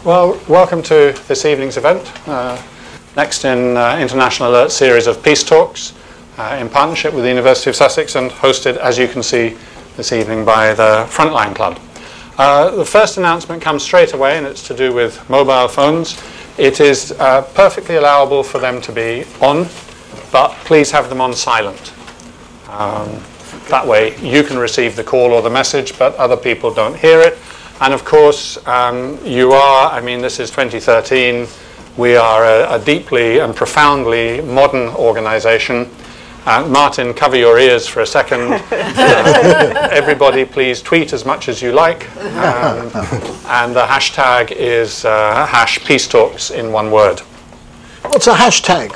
Well, welcome to this evening's event, next in International Alert series of Peace Talks in partnership with the University of Sussex and hosted, as you can see, this evening by the Frontline Club. The first announcement comes straight away, and it's to do with mobile phones. It is perfectly allowable for them to be on, but please have them on silent. That way you can receive the call or the message, but other people don't hear it. And of course, this is 2013. We are a deeply and profoundly modern organisation. Martin, cover your ears for a second. Everybody please tweet as much as you like. And the hashtag is #PeaceTalks in one word. What's a hashtag?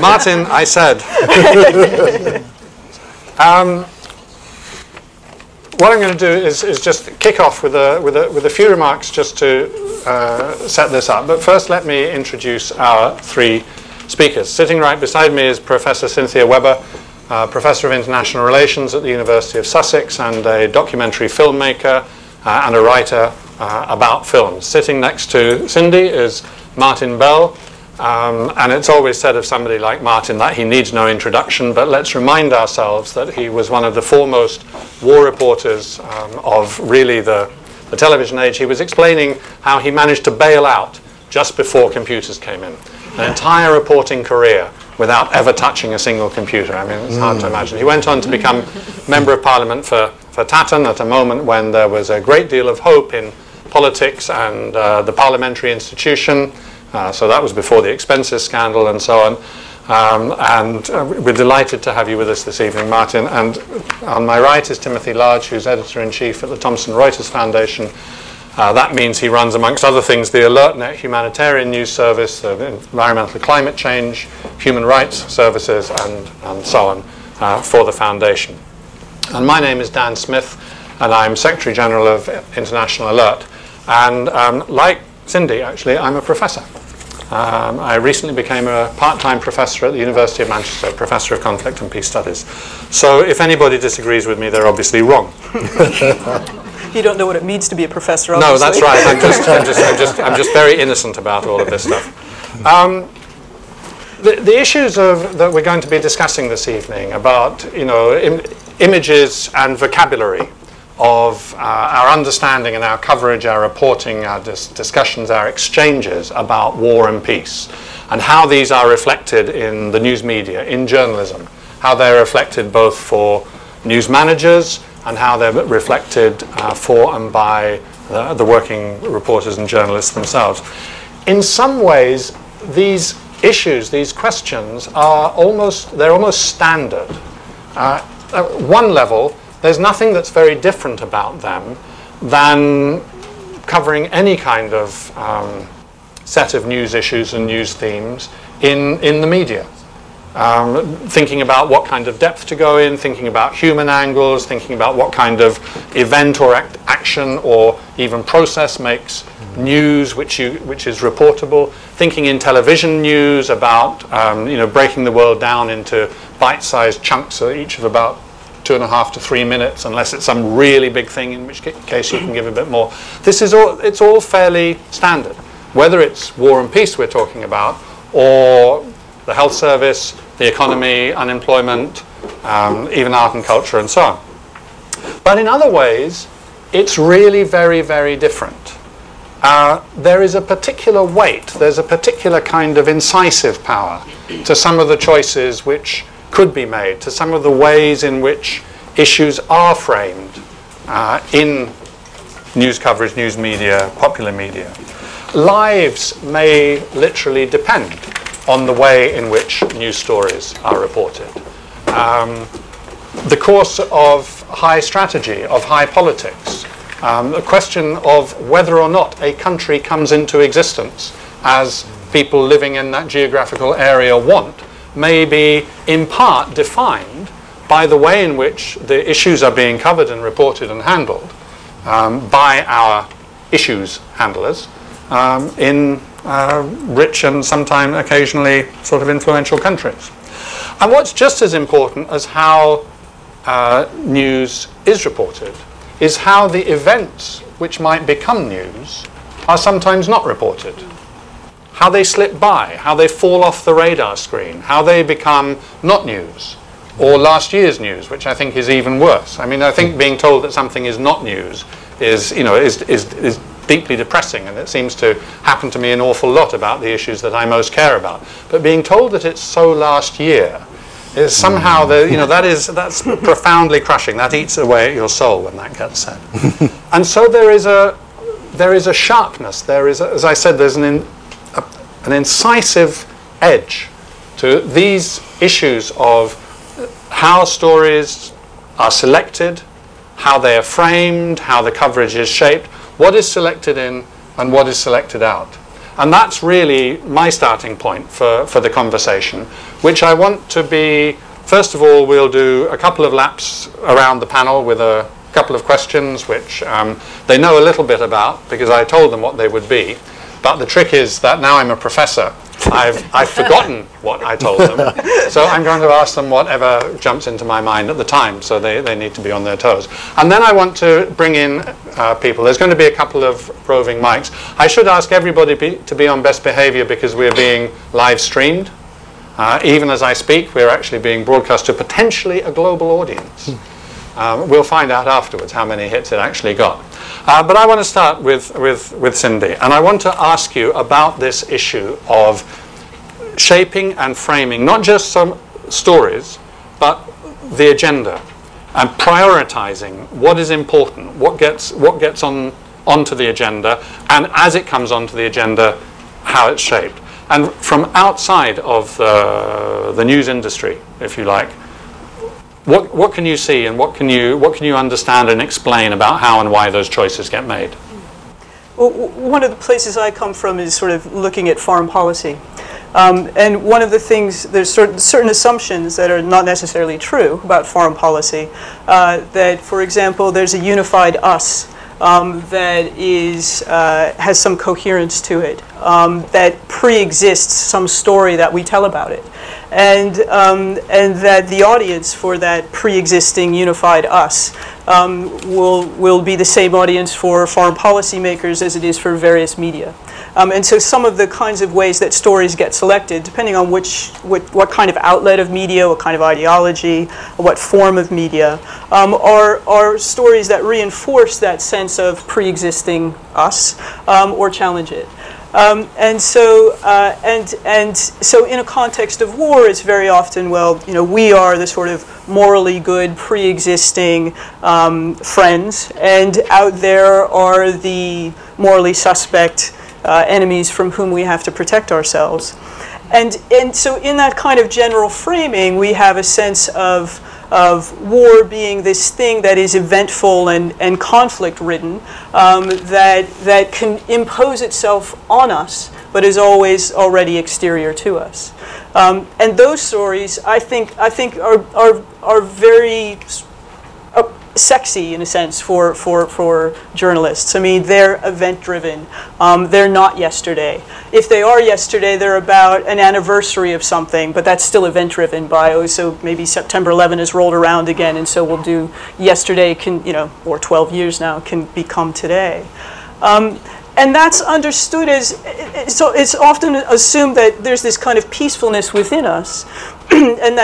Martin, I said. What I'm going to do is just kick off with a few remarks just to set this up. But first, let me introduce our three speakers. Sitting right beside me is Professor Cynthia Webber, Professor of International Relations at the University of Sussex and a documentary filmmaker and a writer about films. Sitting next to Cindy is Martin Bell. And it's always said of somebody like Martin that he needs no introduction, but let's remind ourselves that he was one of the foremost war reporters of really the television age. He was explaining how he managed to bail out just before computers came in. An entire reporting career without ever touching a single computer. I mean, it's hard to imagine. He went on to become Member of Parliament for Tatton at a moment when there was a great deal of hope in politics and the parliamentary institution. So that was before the expenses scandal and so on. We're delighted to have you with us this evening, Martin. And on my right is Timothy Large, who's Editor-in-Chief at the Thomson Reuters Foundation. That means he runs, amongst other things, the AlertNet humanitarian news service, the environmental climate change, human rights services, and so on for the foundation. And my name is Dan Smith, and I'm Secretary General of International Alert. And like Cindy, actually, I'm a professor. I recently became a part-time professor at the University of Manchester, Professor of Conflict and Peace Studies. So if anybody disagrees with me, they're obviously wrong. You don't know what it means to be a professor, obviously. No, that's right. I'm just very innocent about all of this stuff. The issues that we're going to be discussing this evening about, images and vocabulary of our understanding and our coverage, our reporting, our discussions, our exchanges about war and peace, and how these are reflected in the news media, in journalism, how they're reflected both for news managers and how they're reflected for and by the working reporters and journalists themselves. In some ways, these issues, these questions are almost standard. At one level, there's nothing that's very different about them than covering any kind of set of news issues and news themes in the media. Thinking about what kind of depth to go in, thinking about human angles, thinking about what kind of event or action or even process makes news which is reportable, thinking in television news about breaking the world down into bite-sized chunks, each of about 2.5 to 3 minutes, unless it's some really big thing, in which case you can give a bit more. It's all fairly standard, whether it's war and peace we're talking about, or the health service, the economy, unemployment, even art and culture, and so on. But in other ways, it's really very, very different. There is a particular weight, there's a particular kind of incisive power to some of the choices which could be made, to some of the ways in which issues are framed in news coverage, news media, popular media. Lives may literally depend on the way in which news stories are reported. The course of high strategy, of high politics, the question of whether or not a country comes into existence as people living in that geographical area want, may be in part defined by the way in which the issues are being covered and reported and handled by our issues handlers in rich and sometimes occasionally sort of influential countries. And what's just as important as how news is reported is how the events which might become news are sometimes not reported. How they slip by, how they fall off the radar screen, how they become not news, or last year's news, which I think is even worse. I mean, I think being told that something is not news is deeply depressing, and it seems to happen to me an awful lot about the issues that I most care about. But being told that it's so last year is somehow, that's profoundly crushing. That eats away at your soul when that gets said. And so there is a sharpness. There is, as I said, there's an incisive edge to these issues of how stories are selected, how they are framed, how the coverage is shaped, what is selected in and what is selected out. And that's really my starting point for the conversation, which I want to be, first of all, we'll do a couple of laps around the panel with a couple of questions which they know a little bit about because I told them what they would be. But the trick is that now I'm a professor, I've forgotten what I told them. So I'm going to ask them whatever jumps into my mind at the time, so they need to be on their toes. And then I want to bring in people. There's going to be a couple of roving mics. I should ask everybody to be on best behavior because we're being live streamed. Even as I speak, we're actually being broadcast to potentially a global audience. We'll find out afterwards how many hits it actually got. But I want to start with Cindy, and I want to ask you about this issue of shaping and framing, not just some stories, but the agenda, and prioritizing what is important, what gets onto the agenda, and as it comes onto the agenda, how it's shaped. And from outside of the news industry, if you like, what can you see and what can you understand and explain about how and why those choices get made? Well, one of the places I come from is sort of looking at foreign policy. And one of the things, there's certain assumptions that are not necessarily true about foreign policy. That, for example, there's a unified us that has some coherence to it, that pre-exists some story that we tell about it. And that the audience for that pre-existing unified us will be the same audience for foreign policymakers as it is for various media. And so some of the kinds of ways that stories get selected, depending on what kind of outlet of media, what kind of ideology, what form of media, are stories that reinforce that sense of pre-existing us or challenge it. And so in a context of war, it's very often, well, we are the sort of morally good, pre-existing friends, and out there are the morally suspect enemies from whom we have to protect ourselves. And so in that kind of general framing, we have a sense of war being this thing that is eventful and conflict-ridden, that can impose itself on us, but is always already exterior to us. And those stories, I think are very sexy in a sense for journalists. I mean, they're event-driven. They're not yesterday. If they are yesterday, they're about an anniversary of something, but that's still event-driven by, so maybe September 11 has rolled around again, and so we'll do yesterday or 12 years now can become today. And that's understood as, so it's often assumed that there's this kind of peacefulness within us, and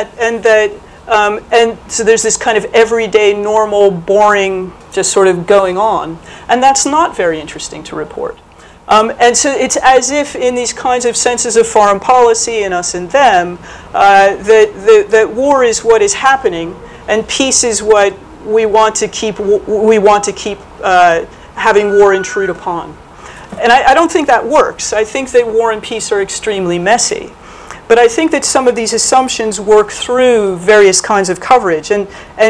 so there's this kind of everyday, normal, boring, just sort of going on. And that's not very interesting to report. And so it's as if in these kinds of senses of foreign policy and us and them, that war is what is happening, and peace is what we want to keep having war intrude upon. And I don't think that works. I think that war and peace are extremely messy. But I think that some of these assumptions work through various kinds of coverage, and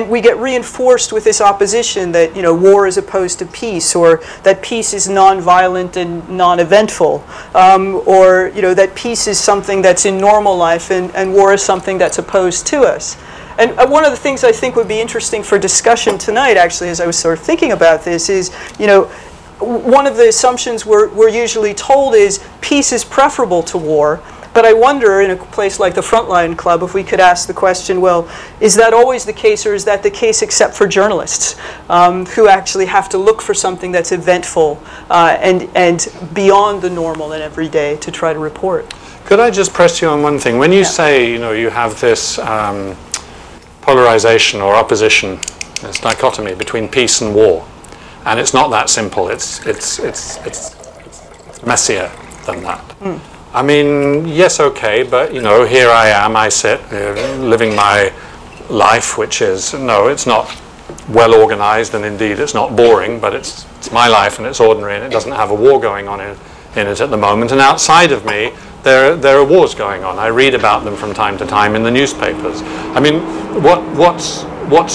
we get reinforced with this opposition that war is opposed to peace, or that peace is non-violent and non-eventful, or that peace is something that's in normal life and war is something that's opposed to us. And one of the things I think would be interesting for discussion tonight, actually, as I was sort of thinking about this, is one of the assumptions we're usually told is peace is preferable to war. But I wonder, in a place like the Frontline Club, if we could ask the question, well, is that always the case, or is that the case except for journalists who actually have to look for something that's eventful and beyond the normal and everyday to try to report? Could I just press you on one thing? When you say, you know, you have this polarization or opposition, this dichotomy between peace and war, and it's not that simple. It's messier than that. Mm. I mean, yes, okay, but you know, here I am. I sit living my life, which is it's not well organized, and indeed it's not boring, but it's my life and it's ordinary, and it doesn't have a war going on in it at the moment. And outside of me, there are wars going on. I read about them from time to time in the newspapers. I mean, what's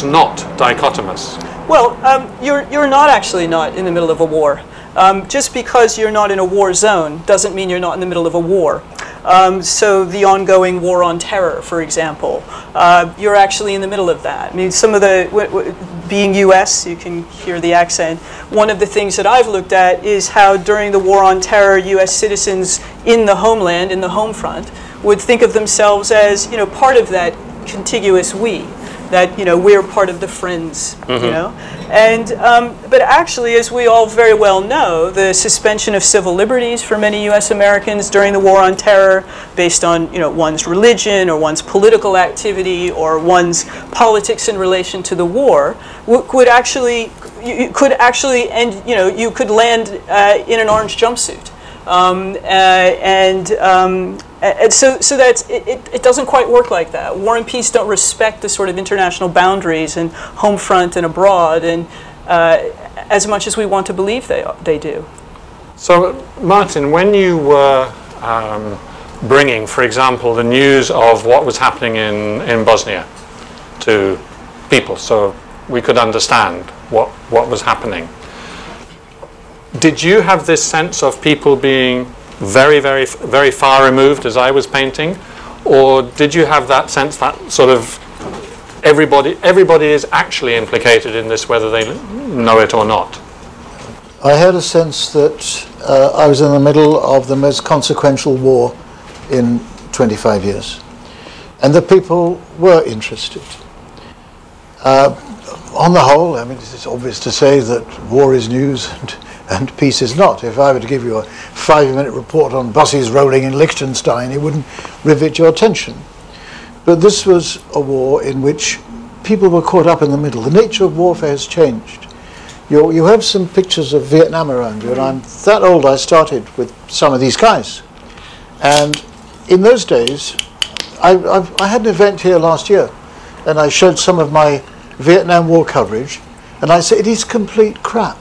not dichotomous? Well, you're actually not in the middle of a war. Just because you're not in a war zone doesn't mean you're not in the middle of a war. So the ongoing war on terror, for example, you're actually in the middle of that. I mean, some of the, being US, you can hear the accent, one of the things that I've looked at is how during the war on terror, US citizens in the homeland, in the home front, would think of themselves as, you know, part of that contiguous we. That, you know, we're part of the friends, you know. And, but actually, as we all very well know, the suspension of civil liberties for many US Americans during the war on terror, based on, you know, one's religion or one's political activity or one's politics in relation to the war, could actually end, you know, you could land in an orange jumpsuit. And so that's it doesn't quite work like that. War and peace don't respect the sort of international boundaries and home front and abroad, and as much as we want to believe they do. So, Martin, when you were bringing, for example, the news of what was happening in Bosnia to people, so we could understand what was happening, did you have this sense of people being very, very, very far removed, as I was painting, or did you have that sense that sort of everybody is actually implicated in this, whether they know it or not? I had a sense that I was in the middle of the most consequential war in 25 years, and that people were interested. On the whole, I mean, it's obvious to say that war is news and peace is not. If I were to give you a 5-minute report on buses rolling in Liechtenstein, it wouldn't rivet your attention. But this was a war in which people were caught up in the middle. The nature of warfare has changed. You have some pictures of Vietnam around you, and I'm that old I started with some of these guys. And in those days, I had an event here last year, and I showed some of my Vietnam War coverage, and I said, it is complete crap.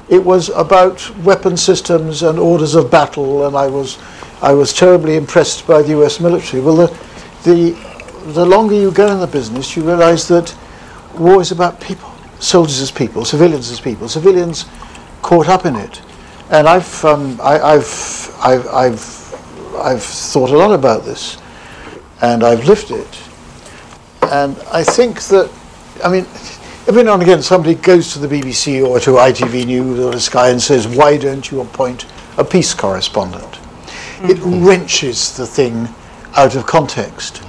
It was about weapon systems and orders of battle, and I was terribly impressed by the US military. Well, the longer you go in the business, you realize that war is about people, soldiers as people, civilians caught up in it. And I've thought a lot about this, and I've lived it. And I think that, I mean, every now and again somebody goes to the BBC or to ITV News or to Sky and says, why don't you appoint a peace correspondent? Mm-hmm. It wrenches the thing out of context.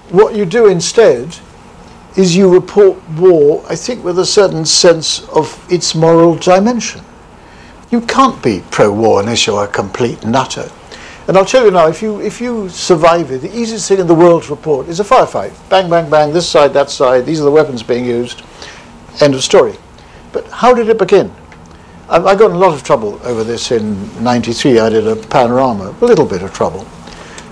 What you do instead is you report war, I think, with a certain sense of its moral dimension. You can't be pro-war unless you're a complete nutter. And I'll tell you now, if you survive it, the easiest thing in the world to report is a firefight. Bang, bang, bang, this side, that side, these are the weapons being used. End of story. But how did it begin? I got in a lot of trouble over this in '93. I did a panorama, a little bit of trouble.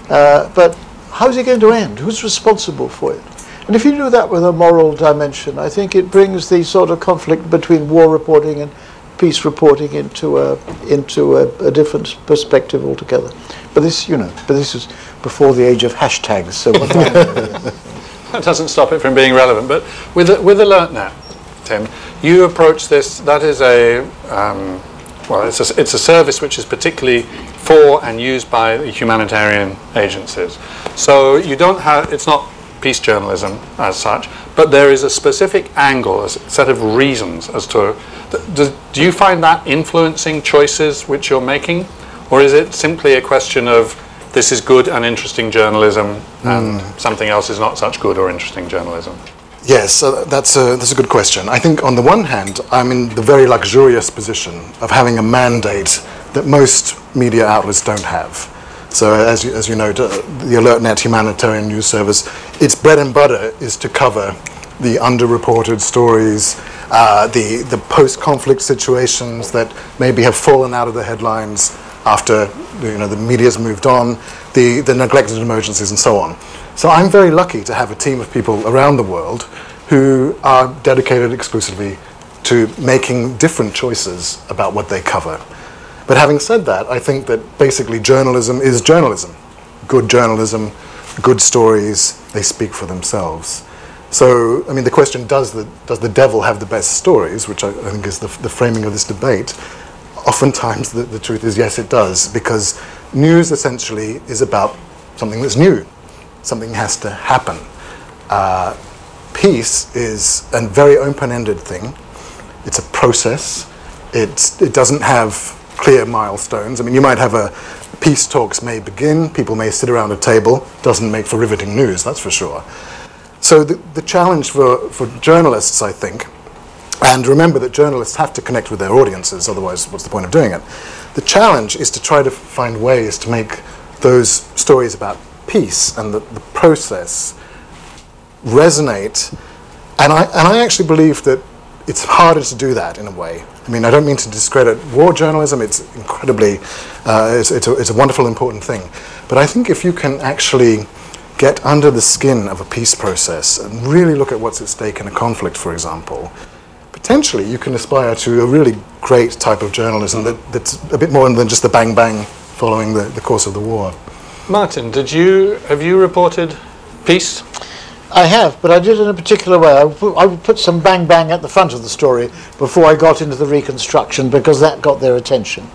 But how's it going to end? Who's responsible for it? And if you do that with a moral dimension, I think it brings the sort of conflict between war reporting and peace reporting into a different perspective altogether. But this, this is before the age of hashtags. So what that doesn't stop it from being relevant. But with AlertNet, Tim, you approach this. That is it's a service which is particularly for and used by humanitarian agencies. So you don't have. It's not peace journalism as such, but there is a specific angle, a set of reasons as to. Do you find that influencing choices which you're making, or is it simply a question of this is good and interesting journalism, and something else is not such good or interesting journalism? Yes, that's a good question. I think on the one hand, I'm in the very luxurious position of having a mandate that most media outlets don't have. So as you know, the AlertNet humanitarian news service, its bread and butter is to cover the underreported stories, the post-conflict situations that maybe have fallen out of the headlines after the media's moved on, the neglected emergencies and so on. So I'm very lucky to have a team of people around the world who are dedicated exclusively to making different choices about what they cover. But having said that, I think that basically journalism is journalism. Good journalism, good stories, they speak for themselves. So, I mean, the question, does the devil have the best stories, which I think is the framing of this debate, oftentimes the truth is yes, it does, because news essentially is about something that's new. Something has to happen. Peace is a very open-ended thing. It's a process. It doesn't have clear milestones. I mean, you might have peace talks may begin, people may sit around a table, doesn't make for riveting news, that's for sure. So the challenge for journalists, I think, and remember that journalists have to connect with their audiences, otherwise what's the point of doing it? The challenge is to try to find ways to make those stories about peace and the process resonate. And I actually believe that it's harder to do that in a way. I mean, I don't mean to discredit war journalism. It's incredibly, it's a wonderful, important thing. But I think if you can actually get under the skin of a peace process and really look at what's at stake in a conflict, for example, potentially you can aspire to a really great type of journalism that's a bit more than just the bang-bang following the course of the war. Martin, have you reported peace? I have, but I did it in a particular way. I would put some bang-bang at the front of the story before I got into the reconstruction, because that got their attention.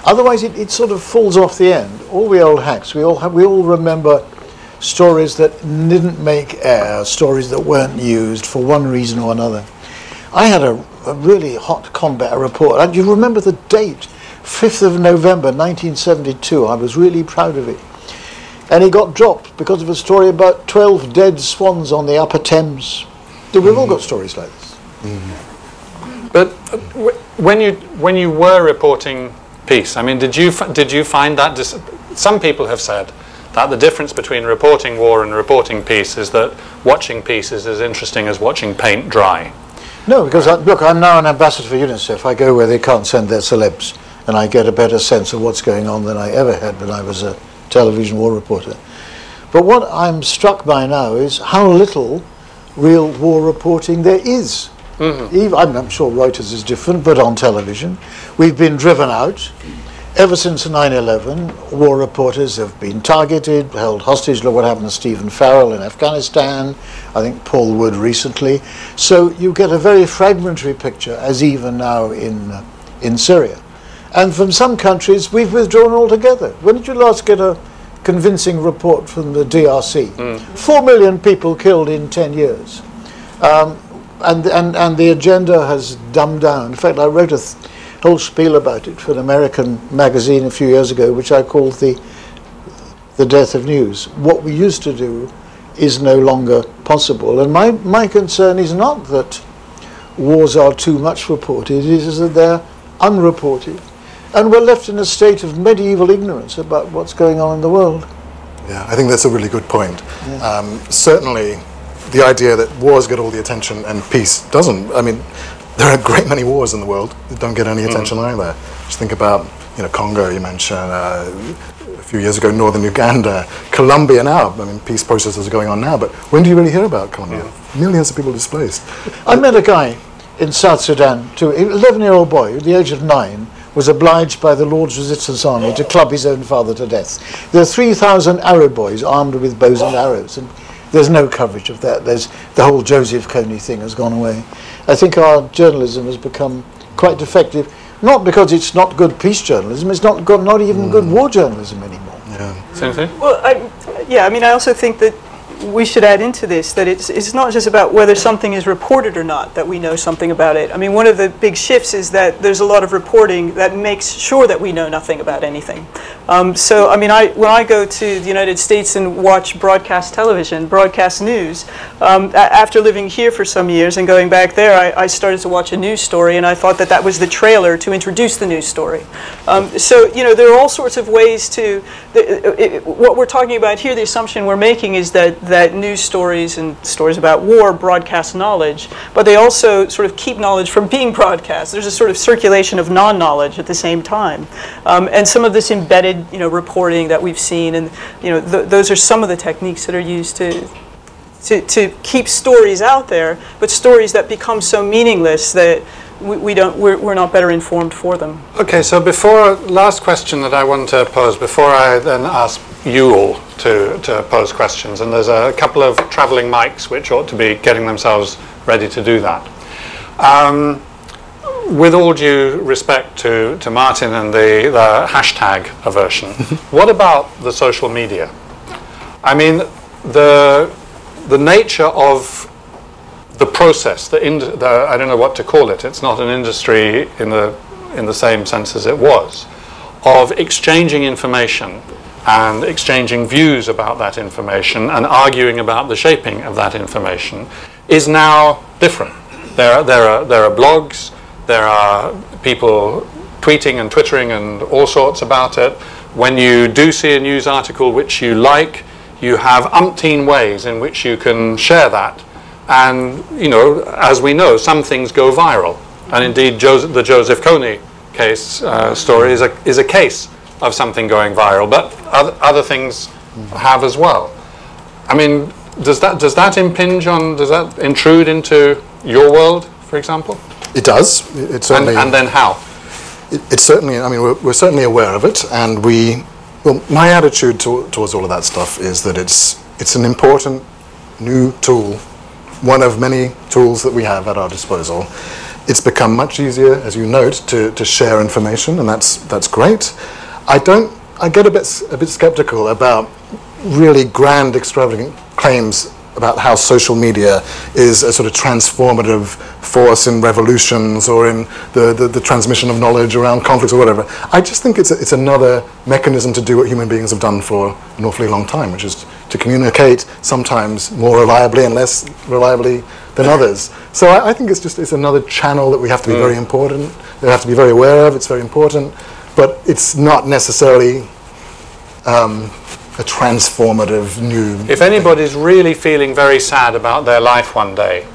Otherwise, it sort of falls off the end. All we old hacks, we all remember stories that didn't make air, stories that weren't used for one reason or another. I had a really hot combat report. And you remember the date, 5th of November 1972. I was really proud of it. And he got dropped because of a story about 12 dead swans on the Upper Thames. We've all got stories like this. But when you were reporting peace, I mean, did you find that some people have said that the difference between reporting war and reporting peace is that watching peace is as interesting as watching paint dry? No, because look, I'm now an ambassador for UNICEF. I go where they can't send their celebs, and I get a better sense of what's going on than I ever had when I was a television war reporter. But what I'm struck by now is how little real war reporting there is. I'm sure Reuters is different, but on television we've been driven out. Ever since 9/11, war reporters have been targeted, held hostage. Look what happened to Stephen Farrell in Afghanistan, I think Paul Wood recently. So you get a very fragmentary picture, as even now in Syria. And from some countries, we've withdrawn altogether. When did you last get a convincing report from the DRC? 4 million people killed in 10 years. And the agenda has dumbed down. In fact, I wrote a whole spiel about it for an American magazine a few years ago, which I called the death of news. What we used to do is no longer possible. And my concern is not that wars are too much reported, it is that they're unreported. And we're left in a state of medieval ignorance about what's going on in the world. Yeah, I think that's a really good point. Yeah. Certainly, the idea that wars get all the attention and peace doesn't. I mean, there are a great many wars in the world that don't get any attention either. Just think about, Congo, you mentioned, a few years ago, northern Uganda, Colombia now. I mean, peace processes are going on now, but when do you really hear about Colombia? Millions of people displaced. I met a guy in South Sudan, an 11-year-old boy, at the age of 9, was obliged by the Lord's Resistance Army to club his own father to death. There are 3,000 Arab boys armed with bows and arrows, and there's no coverage of that. There's the whole Joseph Kony thing has gone away. I think our journalism has become quite defective, not because it's not good peace journalism, it's not even good war journalism anymore. Yeah. Same thing? Well, I also think that we should add into this that it's not just about whether something is reported or not that we know something about it. I mean, one of the big shifts is that there's a lot of reporting that makes sure that we know nothing about anything. So, I mean, when I go to the United States and watch broadcast television, broadcast news, after living here for some years and going back there, I started to watch a news story, and I thought that that was the trailer to introduce the news story. So, you know, there are all sorts of ways to, what we're talking about here, the assumption we're making is that news stories and stories about war broadcast knowledge, but they also sort of keep knowledge from being broadcast. There's a sort of circulation of non-knowledge at the same time. And some of this embedded, you know, reporting that we've seen, and, you know, those are some of the techniques that are used to keep stories out there, but stories that become so meaningless that we're not better informed for them. Okay, so last question that I want to pose before I then ask you all to pose questions, and there's a couple of travelling mics which ought to be getting themselves ready to do that. With all due respect to Martin and the hashtag aversion, what about the social media? I mean, the nature of the process, I don't know what to call it, it's not an industry in the same sense as it was, of exchanging information and exchanging views about that information and arguing about the shaping of that information is now different. There are blogs, there are people tweeting and twittering and all sorts about it. When you do see a news article which you like, you have umpteen ways in which you can share that. And, you know, as we know, some things go viral. And indeed, the Joseph Kony case story is a case of something going viral, but other things have as well. I mean, does that impinge on, does that intrude into your world, for example? It does. It certainly, and then how? It's certainly, I mean, we're certainly aware of it, and well, my attitude towards all of that stuff is that it's an important new tool, one of many tools that we have at our disposal. It's become much easier, as you note, to share information, and that's great. I get a bit skeptical about really grand, extravagant claims about how social media is a sort of transformative force in revolutions or in the transmission of knowledge around conflicts or whatever. I just think it's another mechanism to do what human beings have done for an awfully long time, which is to communicate sometimes more reliably and less reliably than others. So I think it's another channel that we have to be very important, we have to be very aware of. It's very important, but it's not necessarily a transformative new... If anybody's really feeling very sad about their life one day,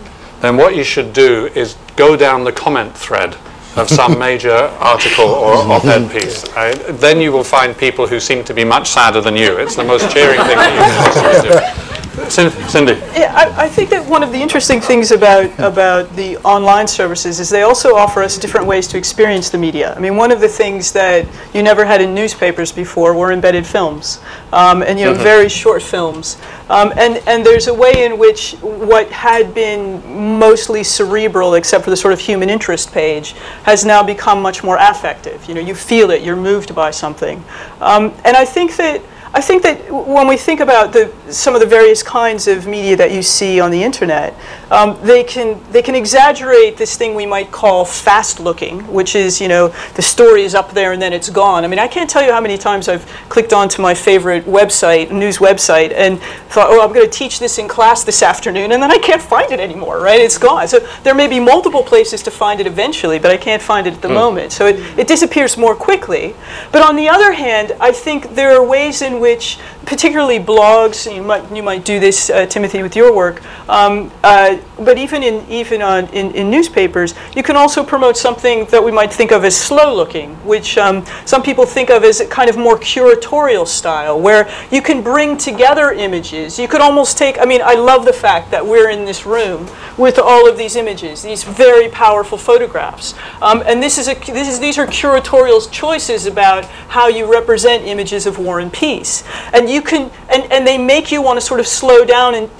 then what you should do is go down the comment thread of some major article or op-ed piece. Right? Then you will find people who seem to be much sadder than you. It's the most cheering thing that you can possibly do. Cindy. Yeah, I think that one of the interesting things about the online services is they also offer us different ways to experience the media. I mean, one of the things that you never had in newspapers before were embedded films, and you know, very short films. And there's a way in which what had been mostly cerebral, except for the sort of human interest page, has now become much more affective. You know, you feel it, you're moved by something, and I think that when we think about some of the various kinds of media that you see on the internet, they can exaggerate this thing we might call fast looking, which is, you know, the story is up there and then it's gone. I mean, I can't tell you how many times I've clicked onto my favorite website, news website, and thought, oh, I'm going to teach this in class this afternoon, and then I can't find it anymore, right? It's gone. So there may be multiple places to find it eventually, but I can't find it at the moment. So it disappears more quickly. But on the other hand, I think there are ways in which, particularly blogs, you might do this, Timothy, with your work, but even in newspapers, you can also promote something that we might think of as slow looking, which some people think of as a kind of more curatorial style, where you can bring together images. You could almost take, I mean, I love the fact that we're in this room with all of these images, these very powerful photographs, and these are curatorial choices about how you represent images of war and peace. And you can, and they make you want to sort of slow down and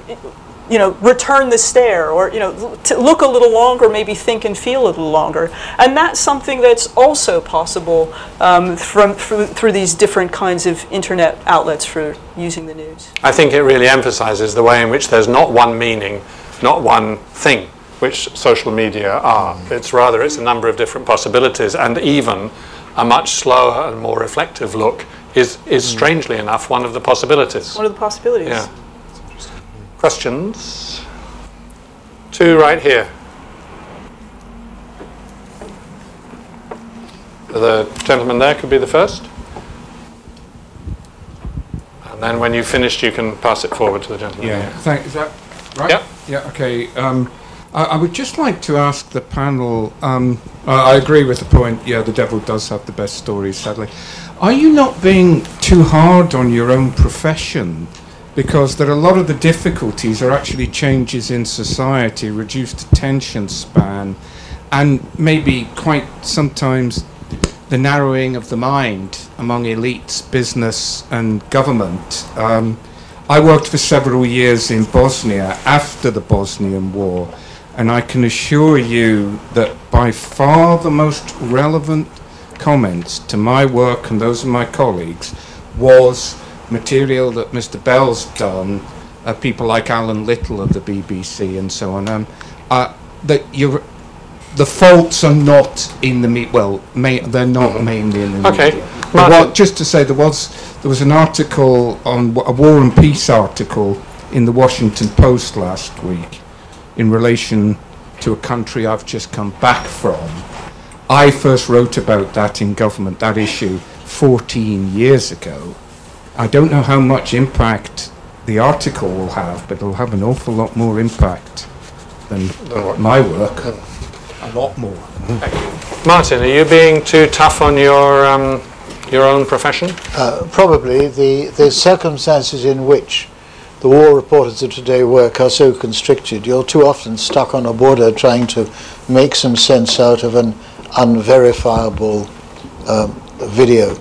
return the stare, or to look a little longer, maybe think and feel a little longer. And that's something that's also possible through these different kinds of internet outlets for using the news. I think it really emphasizes the way in which there's not one meaning, not one thing, which social media are. It's a number of different possibilities, and even a much slower and more reflective look is strangely enough one of the possibilities. One of the possibilities. Yeah. Questions? Two right here. The gentleman there could be the first. And then when you've finished, you can pass it forward to the gentleman. Yeah, is that right? Yep. Yeah, okay. I would just like to ask the panel, I agree with the point, the devil does have the best stories, sadly. Are you not being too hard on your own profession? Because there are a lot of the difficulties are actually changes in society, reduced attention span, and maybe quite sometimes the narrowing of the mind among elites, business and government. I worked for several years in Bosnia after the Bosnian War, and I can assure you that by far the most relevant comments to my work and those of my colleagues was material that Mr. Bell's done, people like Alan Little of the BBC and so on, that the faults are not in the they're not mainly in the media. But just to say, there was an article on a War and Peace article in the Washington Post last week in relation to a country I've just come back from. I first wrote about that in government, that issue, 14 years ago. I don't know how much impact the article will have, but it'll have an awful lot more impact than my work. A lot more. Thank you. Martin, are you being too tough on your own profession? Probably. The circumstances in which the war reporters of today work are so constricted. You're too often stuck on a border trying to make some sense out of an unverifiable video.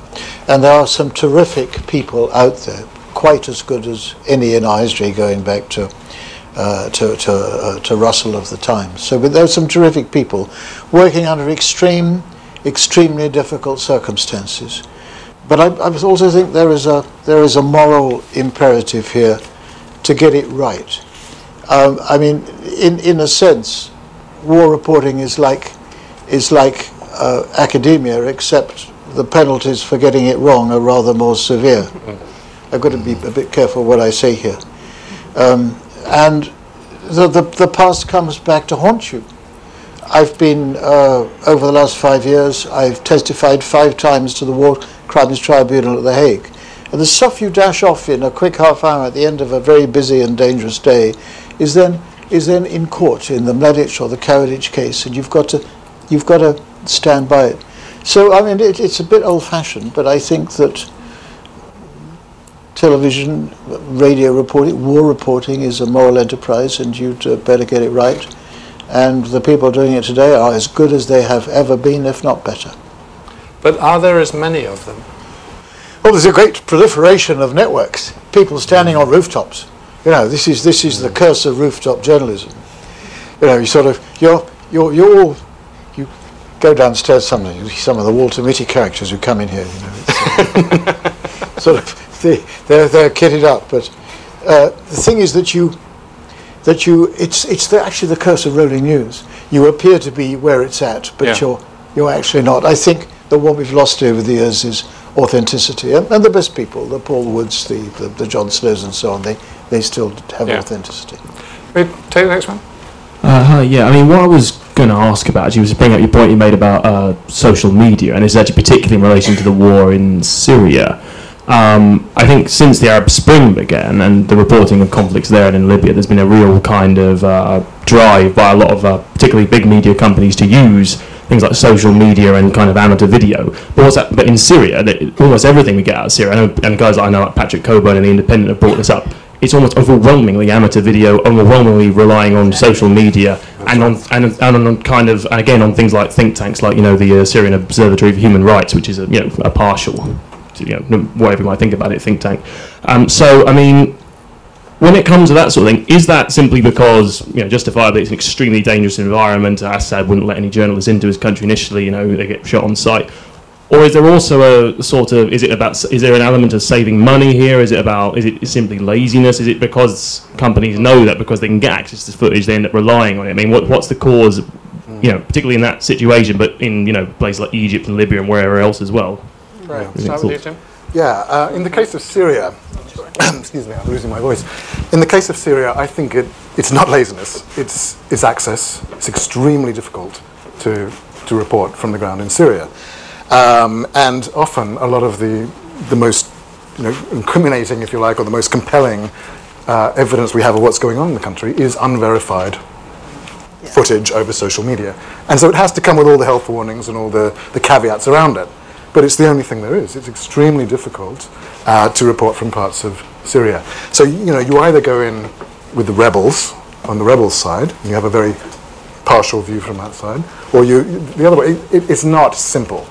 And there are some terrific people out there, quite as good as any in our history, going back to Russell of the Times. So, but there are some terrific people working under extremely difficult circumstances. But I also think there is a moral imperative here to get it right. I mean, in a sense, war reporting is like academia, except the penalties for getting it wrong are rather more severe. I've got to be a bit careful what I say here. And the past comes back to haunt you. I've been, over the last 5 years, I've testified 5 times to the War Crimes Tribunal at The Hague. And the stuff you dash off in a quick half hour at the end of a very busy and dangerous day is then in court in the Mladic or the Karadzic case, and you've got to stand by it. So I mean, it's a bit old-fashioned, but I think that television, radio reporting, war reporting is a moral enterprise, and you'd better get it right. And the people doing it today are as good as they have ever been, if not better. But are there as many of them? Well, there's a great proliferation of networks. People standing on rooftops. You know, this is the curse of rooftop journalism. You know, you go downstairs. Some of the Walter Mitty characters who come in here. You know, it's, sort of they're kitted up. But the thing is that it's actually the curse of rolling news. You appear to be where it's at, but you're actually not. I think that what we've lost over the years is authenticity, and the best people, the Paul Woods, the John Snows and so on, they still have authenticity. We take the next one. Yeah, I mean, what I was going to ask about, actually, was to bring up your point you made about social media, and it's actually particularly in relation to the war in Syria. I think since the Arab Spring began and the reporting of conflicts there and in Libya, there's been a real kind of drive by a lot of particularly big media companies to use things like social media and kind of amateur video. But in Syria, almost everything we get out of Syria, and guys I know like Patrick Coburn and The Independent have brought this up, it's almost overwhelmingly amateur video, overwhelmingly relying on social media and on kind of, and again, on things like think tanks like, the Syrian Observatory for Human Rights, which is a partial, whatever you might think about it, think tank. So, I mean, when it comes to that sort of thing, is that simply because, justifiably it's an extremely dangerous environment? Assad wouldn't let any journalists into his country initially, they get shot on sight. Or is there also a sort of, is there an element of saving money here? Is it simply laziness? Is it because companies know that because they can get access to footage, they end up relying on it? I mean, what's the cause, particularly in that situation, but in, places like Egypt and Libya and wherever else as well? Right. Start with you, Tim. Yeah, in the case of Syria, excuse me, I'm losing my voice. In the case of Syria, I think it's not laziness, it's access. It's extremely difficult to report from the ground in Syria. And often a lot of the most incriminating, if you like, or the most compelling evidence we have of what's going on in the country is unverified footage over social media. And so it has to come with all the health warnings and all the caveats around it. But it's the only thing there is. It's extremely difficult to report from parts of Syria. So, you either go in with the rebels, on the rebels' side, and you have a very partial view from that side, or the other way, it's not simple.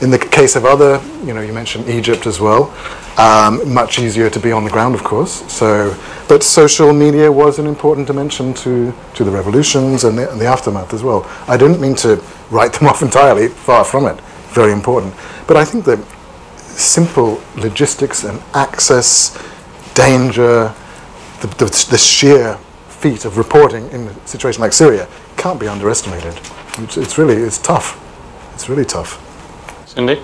In the case of other, you mentioned Egypt as well, much easier to be on the ground, of course. But social media was an important dimension to the revolutions and the aftermath as well. I didn't mean to write them off entirely, far from it, very important. But I think that simple logistics and access, danger, the sheer feat of reporting in a situation like Syria can't be underestimated. It's tough. It's really tough. Cindy?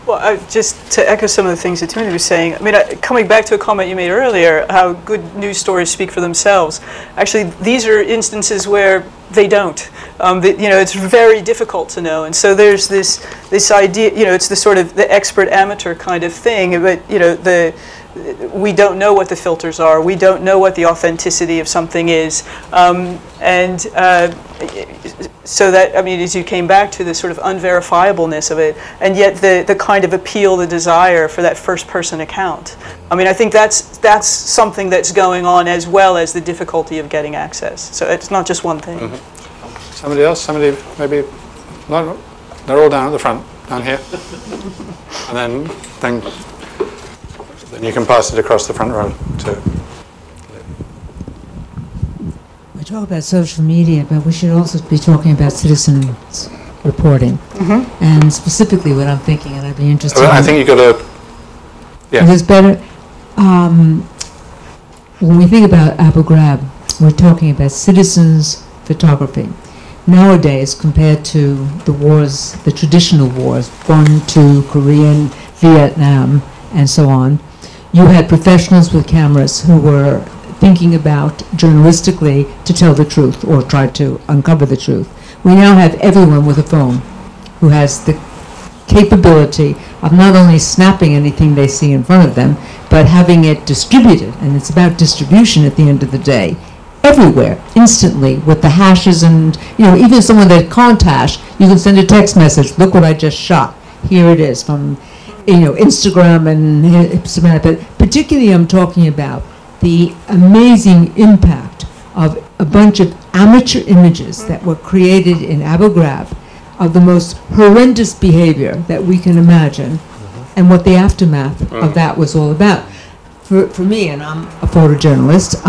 Well, just to echo some of the things that Timothy was saying, I mean, coming back to a comment you made earlier, how good news stories speak for themselves. Actually, these are instances where they don't. It's very difficult to know, and so there's this idea. It's the sort of the expert amateur kind of thing. But we don't know what the filters are. We don't know what the authenticity of something is, so that, I mean, as you came back to the sort of unverifiableness of it, and yet the kind of appeal, the desire for that first-person account. I mean, I think that's something that's going on as well as the difficulty of getting access. So it's not just one thing. Mm-hmm. Somebody else? Somebody maybe? No, they're all down at the front, down here. And then you can pass it across the front row too. We talk about social media, but we should also be talking about citizens reporting. Mm-hmm. And specifically what I'm thinking, and I'd be interested I think you've got to... Yeah. It is better... when we think about Abu Ghraib, we're talking about citizens photography. Nowadays, compared to the wars, the traditional wars, 1, 2, Korean, Vietnam, and so on, you had professionals with cameras who were thinking about journalistically to tell the truth or try to uncover the truth. We now have everyone with a phone who has the capability of not only snapping anything they see in front of them, but having it distributed, and it's about distribution at the end of the day, everywhere, instantly, with the hashes and, even someone that can't hash, you can send a text message, look what I just shot, here it is, from, Instagram and but particularly I'm talking about the amazing impact of a bunch of amateur images that were created in Abu Ghraib of the most horrendous behavior that we can imagine, and what the aftermath of that was all about. For me, and I'm a photojournalist,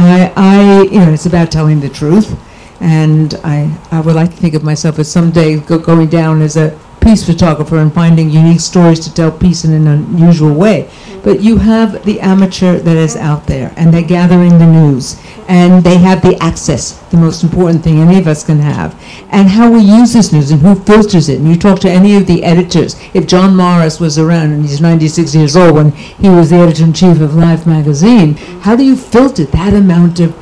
it's about telling the truth, and I would like to think of myself as someday going down as a peace photographer and finding unique stories to tell peace in an unusual way. But you have the amateur that is out there, and they're gathering the news, and they have the access, the most important thing any of us can have, and how we use this news and who filters it. And you talk to any of the editors. If John Morris was around, and he's 96 years old, when he was the editor-in-chief of Life magazine, how do you filter that amount of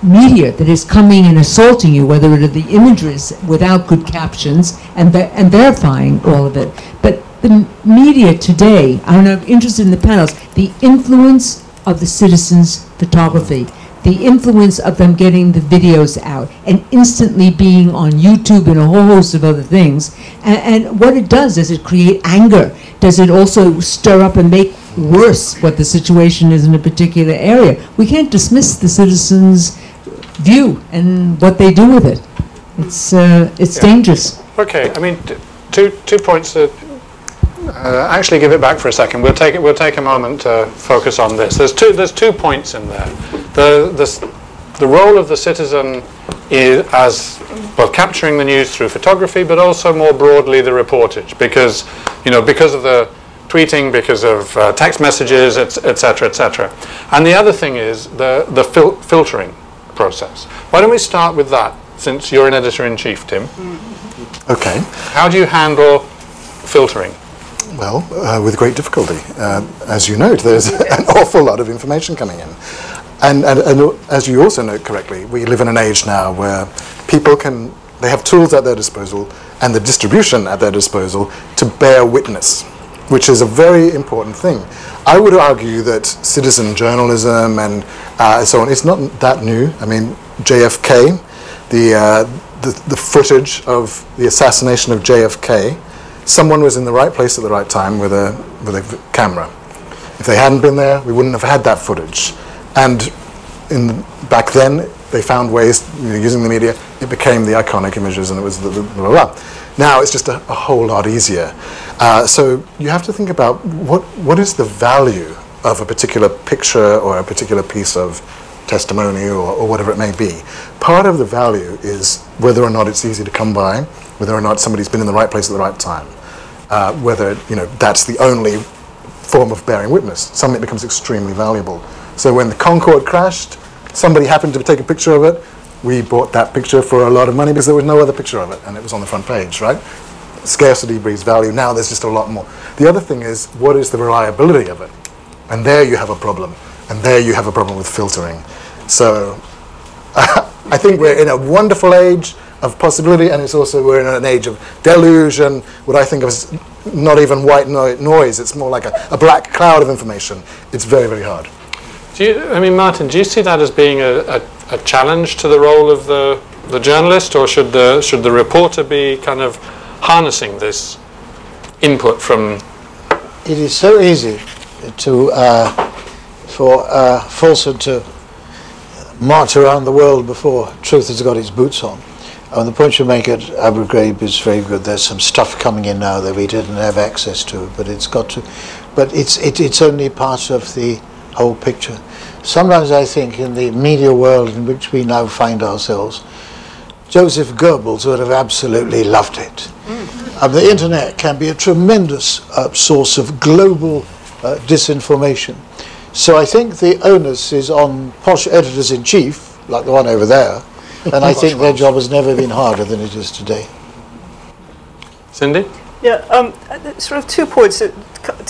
media that is coming and assaulting you, whether it are the images without good captions and verifying all of it? But the media today, I'm interested in the panels, the influence of the citizens' photography, the influence of them getting the videos out and instantly being on YouTube and a whole host of other things. And what it does it create anger? Does it also stir up and make worse what the situation is in a particular area? We can't dismiss the citizens' view and what they do with it. It's dangerous. Okay, I mean, two points that actually give it back for a second. We'll take a moment to focus on this. There's two points in there. the role of the citizen is as both capturing the news through photography, but also more broadly the reportage, because because of the tweeting, because of text messages, etc., etc. And the other thing is the filtering process. Why don't we start with that, since you're an editor-in-chief, Tim? Okay. How do you handle filtering? Well, with great difficulty. As you note, there's an awful lot of information coming in. And as you also note correctly, we live in an age now where people they have tools at their disposal and the distribution at their disposal to bear witness, which is a very important thing. I would argue that citizen journalism and so on, it's not that new. I mean, JFK, the footage of the assassination of JFK, someone was in the right place at the right time with a camera. If they hadn't been there, we wouldn't have had that footage. And back then, they found ways, using the media, it became the iconic images, and it was blah, blah, blah. Now it's just a whole lot easier. So you have to think about what is the value of a particular picture or a particular piece of testimony or whatever it may be. Part of the value is whether or not it's easy to come by, whether or not somebody's been in the right place at the right time, whether that's the only form of bearing witness. Suddenly it becomes extremely valuable. So when the Concorde crashed, somebody happened to take a picture of it. We bought that picture for a lot of money because there was no other picture of it, and it was on the front page, right? Scarcity breeds value. Now there's just a lot more. The other thing is, what is the reliability of it? And there you have a problem. And there you have a problem with filtering. So I think we're in a wonderful age of possibility, and it's also we're in an age of deluge and what I think of as not even white noise. It's more like a black cloud of information. It's very, very hard. Martin, do you see that as being a challenge to the role of the journalist, or should the reporter be kind of harnessing this input from? It is so easy for falsehood to march around the world before truth has got its boots on. And the point you make at Abu Ghraib is very good. There's some stuff coming in now that we didn't have access to, but it's got to. But it's only part of the whole picture. Sometimes I think in the media world in which we now find ourselves, Joseph Goebbels would have absolutely loved it. The internet can be a tremendous source of global disinformation. So I think the onus is on posh editors-in-chief, like the one over there, and I think their job has never been harder than it is today. Cindy? Yeah, sort of 2 points to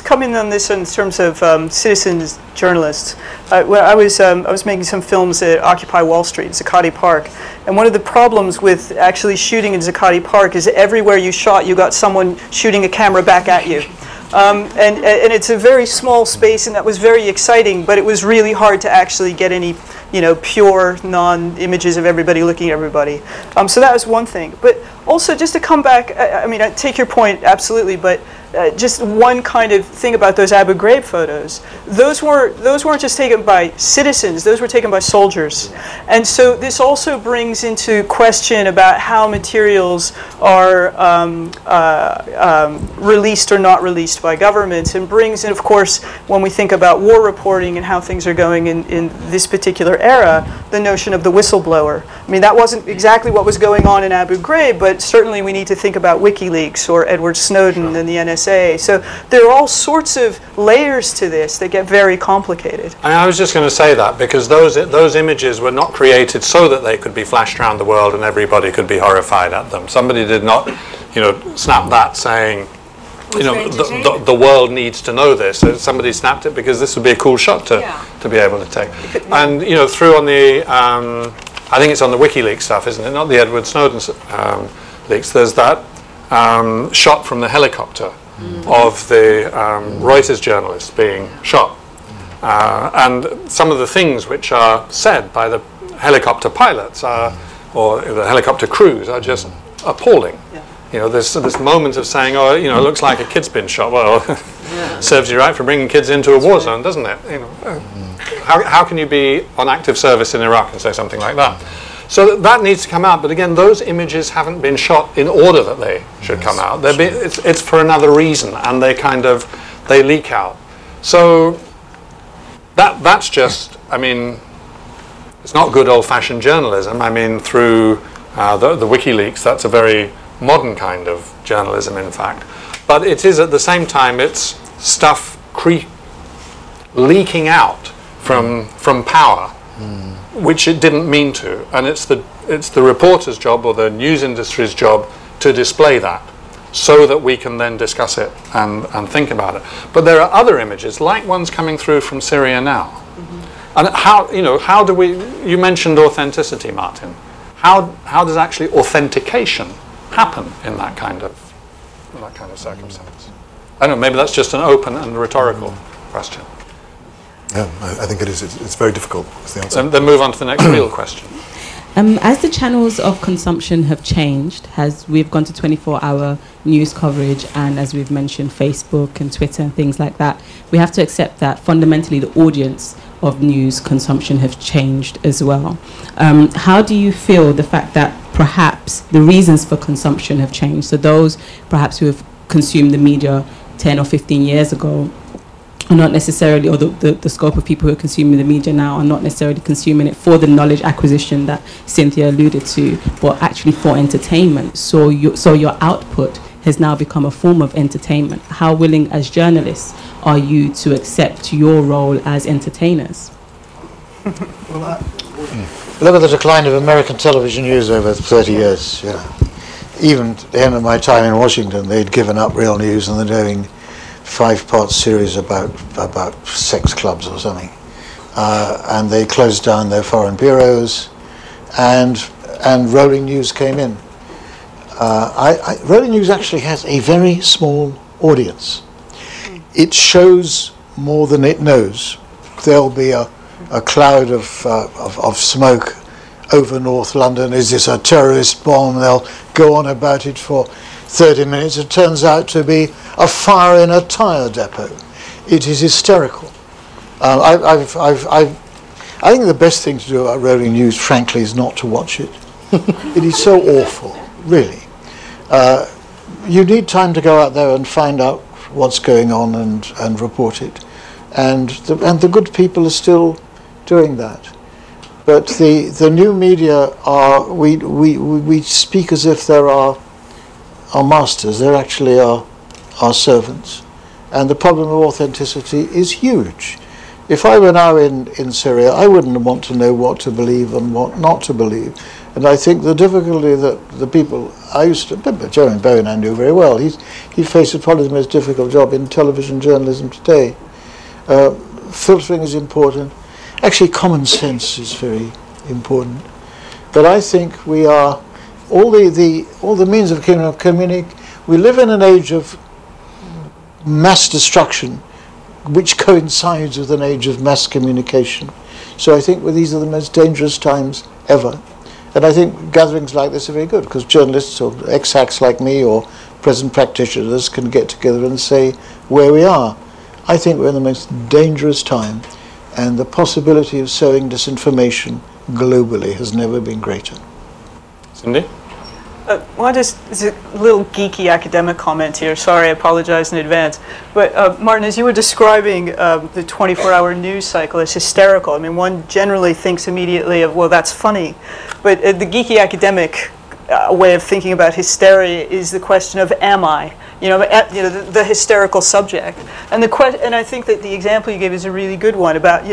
come in on this in terms of citizens journalists. When I was making some films at Occupy Wall Street, Zuccotti Park, and one of the problems with actually shooting in Zuccotti Park is everywhere you shot, you got someone shooting a camera back at you. And it's a very small space, and that was very exciting, but it was really hard to actually get any, pure non-images of everybody looking at everybody. So that was one thing. But also, just to come back, I take your point absolutely, but just one kind of thing about those Abu Ghraib photos. Those weren't just taken by citizens; those were taken by soldiers. And so this also brings into question about how materials are released or not released by governments, and brings in, of course, when we think about war reporting and how things are going in this particular era, the notion of the whistleblower. That wasn't exactly what was going on in Abu Ghraib, but certainly we need to think about WikiLeaks or Edward Snowden and the NSA. So there are all sorts of layers to this that get very complicated. I was just going to say that because those images were not created so that they could be flashed around the world and everybody could be horrified at them. Somebody did not, snap that saying, the world needs to know this. So somebody snapped it because this would be a cool shot to be able to take. And through on the, I think it's on the WikiLeaks stuff, isn't it? Not the Edward Snowden leaks. There's that shot from the helicopter of the Reuters journalist being shot. And some of the things which are said by the helicopter pilots or the helicopter crews are just appalling. There's this moment of saying, oh, it looks like a kid's been shot. Well, serves you right for bringing kids into a war zone, doesn't it? How can you be on active service in Iraq and say something like that? So that needs to come out. But again, those images haven't been shot in order that they should come out. It's for another reason, and they leak out. So that's just, It's not good old-fashioned journalism. I mean, through the WikiLeaks, that's a very modern kind of journalism, in fact. But it is, at the same time, it's stuff leaking out from power, which it didn't mean to. And it's the reporter's job, or the news industry's job, to display that, so that we can then discuss it and think about it. But there are other images, like ones coming through from Syria now. And how do we, you mentioned authenticity, Martin. How does actually authentication happen in that kind of circumstance? I don't know, maybe that's just an open and rhetorical question. Yeah, I think it is. It's very difficult, is the answer. Then move on to the next real question. As the channels of consumption have changed, as we've gone to 24-hour news coverage, and as we've mentioned, Facebook and Twitter and things like that, we have to accept that fundamentally the audience of news consumption have changed as well. How do you feel the fact that perhaps the reasons for consumption have changed? So those perhaps who have consumed the media 10 or 15 years ago are not necessarily, or the scope of people who are consuming the media now are not necessarily consuming it for the knowledge acquisition that Cynthia alluded to, but actually for entertainment. So your output has now become a form of entertainment. How willing as journalists are you to accept your role as entertainers? Look at the decline of American television news over 30 years. Yeah. Even at the end of my time in Washington, they'd given up real news and they're doing 5-part series about sex clubs or something, and they closed down their foreign bureaus, and Rolling News came in. Rolling News actually has a very small audience. It shows more than it knows. There'll be a cloud of smoke over North London. Is this a terrorist bomb? They'll go on about it for 30 minutes. It turns out to be a fire in a tyre depot. It is hysterical. I think the best thing to do about Rolling News, frankly, is not to watch it. It is so awful, really. You need time to go out there and find out what's going on and report it. And the good people are still doing that. But the new media are, we speak as if they're our masters. They're actually our servants. And the problem of authenticity is huge. If I were now in Syria, I wouldn't want to know what to believe and what not to believe. And I think the difficulty that the people I used to, Jeremy Bowen I knew very well, he faces probably the most difficult job in television journalism today. Filtering is important. Actually, common sense is very important. But I think we are, all the means of communication, we live in an age of mass destruction, which coincides with an age of mass communication. So I think these are the most dangerous times ever. And I think gatherings like this are very good, because journalists or ex-hacks like me or present practitioners can get together and say where we are. I think we're in the most dangerous time, and the possibility of sowing disinformation globally has never been greater. Cindy? Well, it's a little geeky academic comment here. Sorry, I apologize in advance. But Martin, as you were describing the 24-hour news cycle as hysterical, I mean, one generally thinks immediately of, well, that's funny. But the geeky academic way of thinking about hysteria is the question of, am I? The hysterical subject. And I think that the example you gave is a really good one about,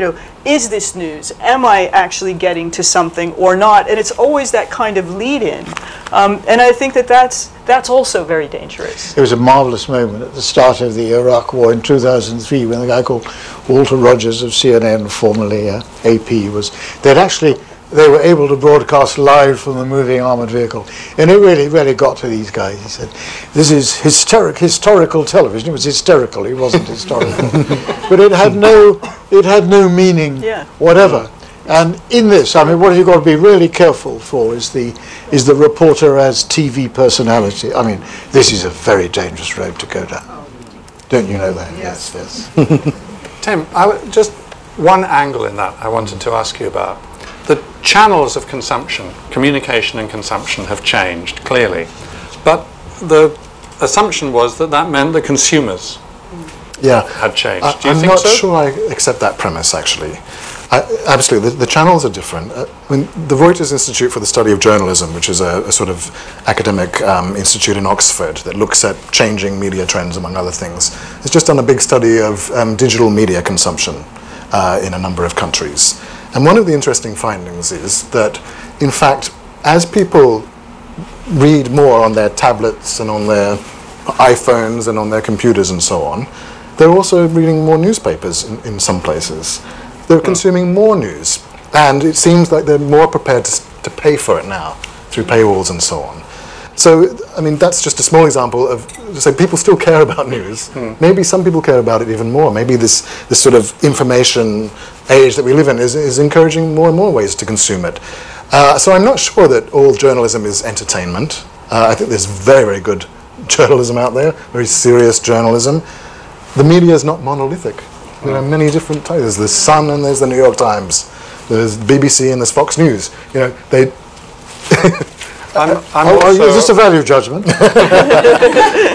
is this news? Am I actually getting to something or not? And it's always that kind of lead-in. And I think that that's also very dangerous. It was a marvelous moment at the start of the Iraq War in 2003 when a guy called Walter Rogers of CNN, formerly AP, they were able to broadcast live from the moving armoured vehicle. And it really got to these guys. He said, this is historical television. It was hysterical, it wasn't historical. But it had no meaning whatever. And in this, I mean, what you've got to be really careful for is the reporter as TV personality. I mean, this is a very dangerous road to go down. Don't you know that? Yes. Tim, just one angle in that I wanted to ask you about. The channels of consumption, communication and consumption, have changed, clearly. But the assumption was that meant the consumers had changed. Do you I'm think not so? sure I accept that premise, actually. Absolutely, the channels are different. I mean, the Reuters Institute for the Study of Journalism, which is a sort of academic institute in Oxford that looks at changing media trends, among other things, has just done a big study of digital media consumption in a number of countries. And one of the interesting findings is that, in fact, as people read more on their tablets and on their iPhones and on their computers and so on, they're also reading more newspapers in some places. They're consuming more news, and it seems like they're more prepared to pay for it now through paywalls and so on. So, I mean, that's just a small example of, so people still care about news. Maybe some people care about it even more. Maybe this sort of information age that we live in is encouraging more and more ways to consume it. So I'm not sure that all journalism is entertainment. I think there's very, very good journalism out there, very serious journalism. The media is not monolithic. There are many different types. There's the Sun and there's the New York Times. There's BBC and there's Fox News. You know, they. Is this a value judgment?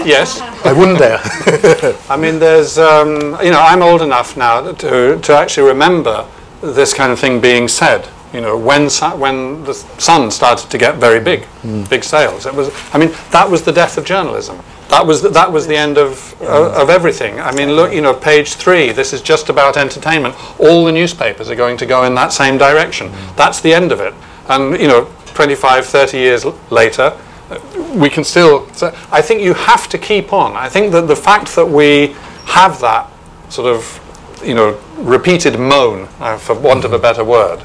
Yes. I wouldn't dare. I mean, there's, you know, I'm old enough now to actually remember this kind of thing being said. You know, when the Sun started to get very big, big sales. It was, I mean, that was the death of journalism. That was the end of everything. I mean, look, you know, page 3. This is just about entertainment. All the newspapers are going to go in that same direction. That's the end of it. And you know, 25, 30 years later, we can still. So I think you have to keep on. I think that the fact that we have that sort of, you know, repeated moan, for want of a better word,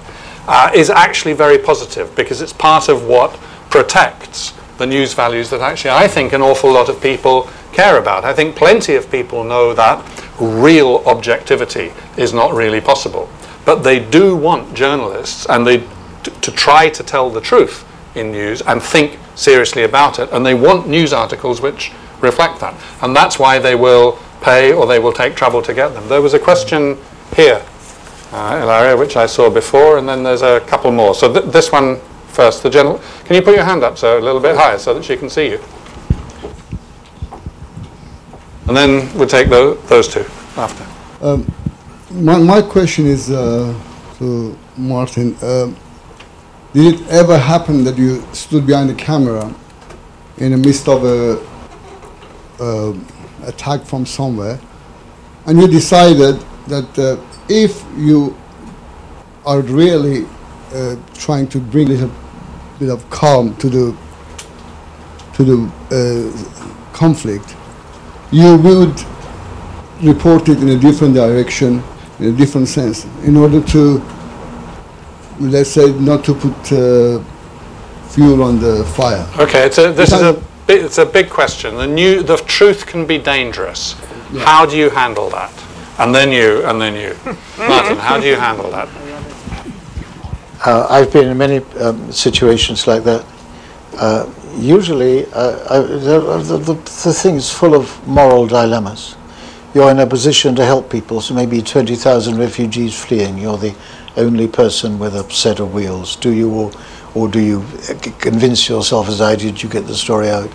is actually very positive, because it's part of what protects the news values that actually I think an awful lot of people care about. I think plenty of people know that real objectivity is not really possible, but they do want journalists and they to try to tell the truth in news and think seriously about it, and they want news articles which reflect that, and that's why they will pay or they will take trouble to get them. There was a question here, Ilaria, which I saw before, and then there's a couple more. So this one first, the general. Can you put your hand up so a little bit higher so that she can see you? And then we'll take those two after. My question is to Martin. Did it ever happen that you stood behind the camera in the midst of a attack from somewhere, and you decided that if you are really trying to bring a little bit of calm to the conflict, you would report it in a different direction, in a different sense, in order to, let's say, not to put fuel on the fire. Okay, it's a big question. The truth can be dangerous. Yeah. How do you handle that? And then you. Martin, how do you handle that? I've been in many situations like that. Usually, the thing is full of moral dilemmas. You're in a position to help people, so maybe 20,000 refugees fleeing. You're the only person with a set of wheels. Do you, or do you convince yourself, as I did, you get the story out?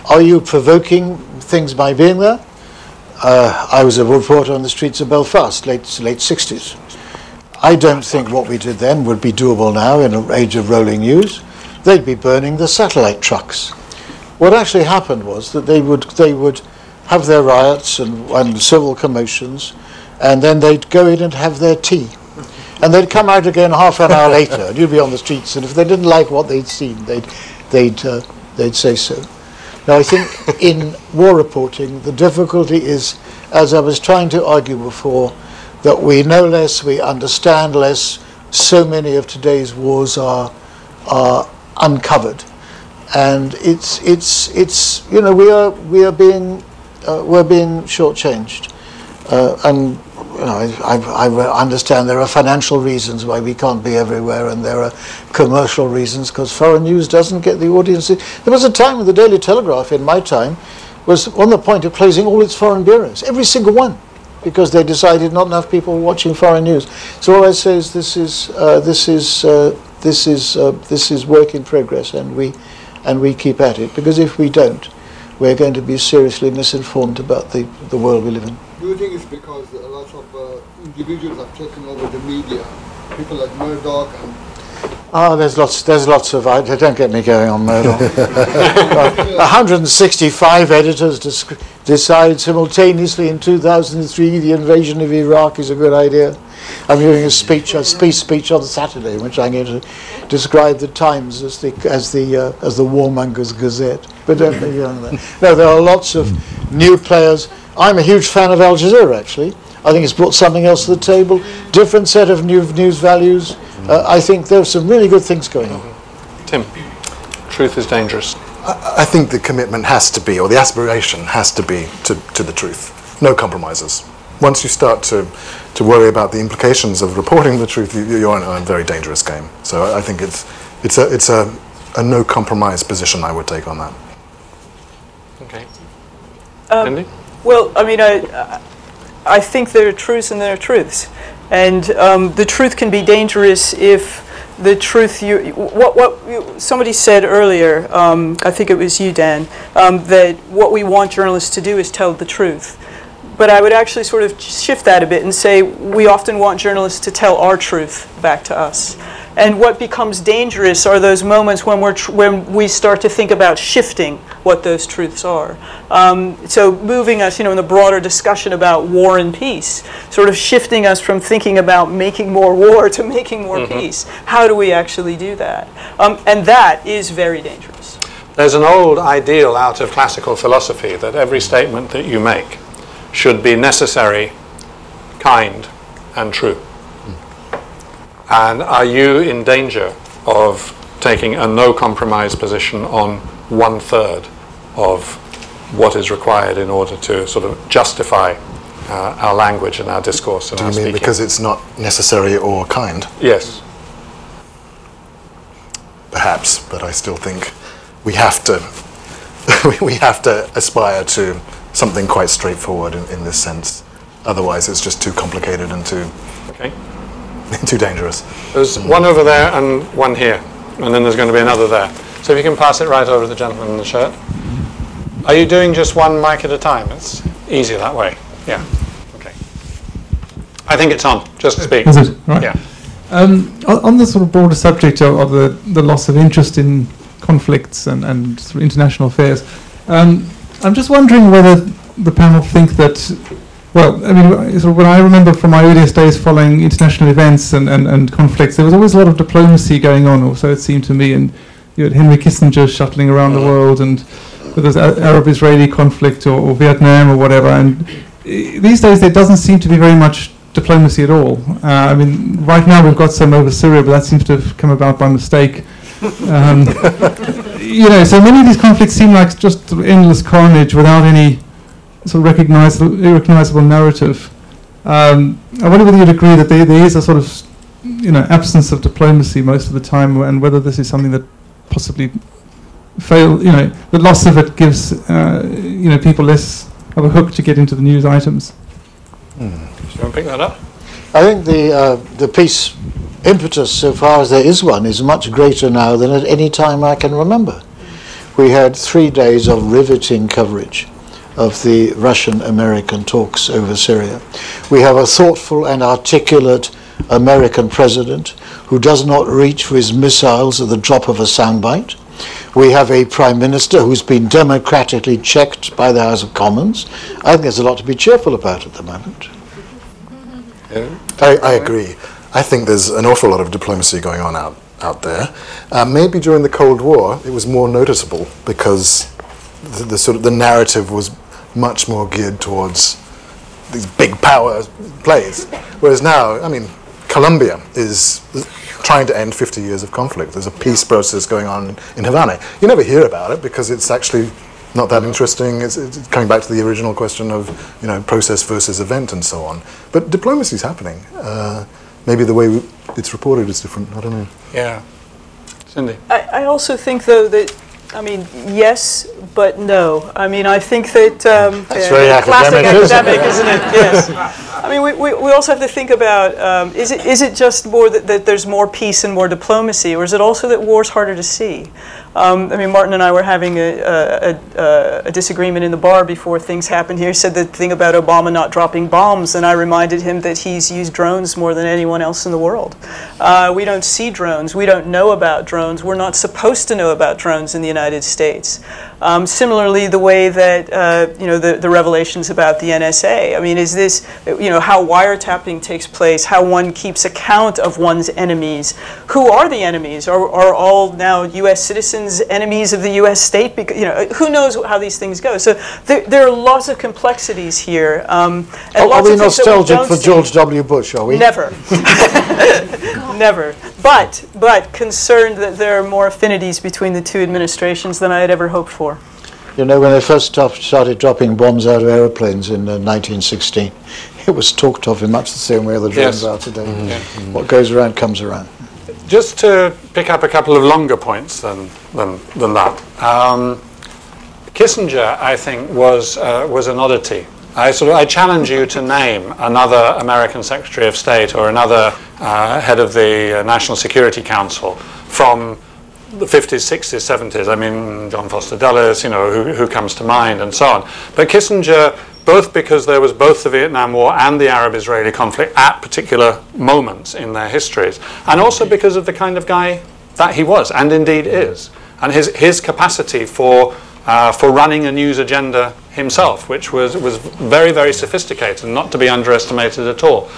Are you provoking things by being there? I was a reporter on the streets of Belfast, late 60s. I don't think what we did then would be doable now in an age of rolling news. They'd be burning the satellite trucks. What actually happened was that they would have their riots and civil commotions, and then they'd go in and have their tea. And they'd come out again half an hour later, and you'd be on the streets, and if they didn't like what they'd seen, they'd say so. Now, I think in war reporting, the difficulty is, as I was trying to argue before, that we know less, we understand less. So many of today's wars are uncovered, and it's you know, we're being shortchanged, and you know, I understand there are financial reasons why we can't be everywhere, and there are commercial reasons because foreign news doesn't get the audience. There was a time when the Daily Telegraph, in my time, was on the point of closing all its foreign bureaus, every single one, because they decided not enough people were watching foreign news. So all I say is this is work in progress, and we keep at it, because if we don't, we're going to be seriously misinformed about the world we live in. do you think it's because a lot of individuals have taken over the media, people like Murdoch and... There's lots of, don't get me going on Murdoch. 165 editors decide simultaneously in 2003 the invasion of Iraq is a good idea. I'm giving a speech on Saturday in which I'm going to describe the Times as the warmongers' gazette. But don't get me on that. No, there are lots of new players. I'm a huge fan of Al Jazeera, actually. I think it's brought something else to the table, different set of news values. I think there are some really good things going on. Tim, truth is dangerous. I think the commitment has to be, or the aspiration has to be, to the truth. No compromises. Once you start to worry about the implications of reporting the truth, you're in a very dangerous game. So I think it's a no compromise position I would take on that. Okay. Andy? Well, I mean, I think there are truths and there are truths. And the truth can be dangerous if the truth somebody said earlier, I think it was you, Dan, that what we want journalists to do is tell the truth. But I would actually sort of shift that a bit and say we often want journalists to tell our truth back to us. And what becomes dangerous are those moments when we start to think about shifting what those truths are. So moving us, in the broader discussion about war and peace, sort of shifting us from thinking about making more war to making more peace. How do we actually do that? And that is very dangerous. There's an old ideal out of classical philosophy that every statement that you make should be necessary, kind, and true. And are you in danger of taking a no-compromise position on 1/3 of what is required in order to sort of justify our language and our discourse and our speaking? Do you mean because it's not necessary or kind? Yes. Perhaps, but I still think we have to aspire to something quite straightforward in this sense. Otherwise, it's just too complicated and too dangerous. There's one over there and one here, and then there's going to be another there. So if you can pass it right over to the gentleman in the shirt. Are you doing just one mic at a time? It's easier that way. Yeah. Okay. I think it's on. Just speak. Is it? Right. Yeah. On the sort of broader subject of the loss of interest in conflicts and sort of international affairs, I'm just wondering whether the panel think that, well, I mean, sort of when I remember from my earliest days following international events and conflicts, there was always a lot of diplomacy going on, or so it seemed to me, and you had Henry Kissinger shuttling around the world, and whether it's Arab-Israeli conflict or Vietnam or whatever, and these days there doesn't seem to be very much diplomacy at all. I mean, right now we've got some over Syria, but that seems to have come about by mistake. So many of these conflicts seem like just endless carnage without any sort of recognizable narrative. I wonder whether you'd agree that there is a sort of, absence of diplomacy most of the time, and whether this is something that possibly the loss of it gives, people less of a hook to get into the news items. Do you want to pick that up? I think the peace impetus, so far as there is one, is much greater now than at any time I can remember. We had 3 days of riveting coverage of the Russian-American talks over Syria. We have a thoughtful and articulate American president who does not reach for his missiles at the drop of a soundbite. We have a prime minister who's been democratically checked by the House of Commons. I think there's a lot to be cheerful about at the moment. I agree. I think there's an awful lot of diplomacy going on out there. Maybe during the Cold War it was more noticeable because the narrative was much more geared towards these big power plays. Whereas now, I mean, Colombia is trying to end 50 years of conflict. There's a peace process going on in Havana. You never hear about it because it's actually not that interesting. It's coming back to the original question of process versus event and so on. But diplomacy is happening. Maybe the way it's reported is different. I don't know. Yeah. Cindy? I also think, though, that, yes, but no. I think that... That's very classic academic, isn't it? Yes. I mean, we also have to think about, is it just more that there's more peace and more diplomacy, or is it also that war's harder to see? I mean, Martin and I were having a disagreement in the bar before things happened here. He said the thing about Obama not dropping bombs, and I reminded him that he's used drones more than anyone else in the world. We don't see drones. We don't know about drones. We're not supposed to know about drones in the United States. Similarly, the way that, you know, the revelations about the NSA. I mean, is this, you know, how wiretapping takes place, how one keeps account of one's enemies. Who are the enemies? Are all now U.S. citizens enemies of the U.S. state? Because, you know, who knows how these things go? So there are lots of complexities here. And are we nostalgic for George W. Bush, are we? Never. Never. But concerned that there are more affinities between the two administrations than I had ever hoped for. You know, when they first started dropping bombs out of aeroplanes in 1916, it was talked of in much the same way the drones are today. What goes around comes around. Just to pick up a couple of longer points than that. Kissinger, I think, was an oddity. I challenge you to name another American Secretary of State or another head of the National Security Council from the 50s, 60s, 70s. I mean, John Foster Dulles, you know, who comes to mind, and so on. But Kissinger, both because there was both the Vietnam War and the Arab-Israeli conflict at particular moments in their histories, and also because of the kind of guy that he was, and indeed is, and his capacity for running a news agenda himself, which was very, very sophisticated and not to be underestimated at all.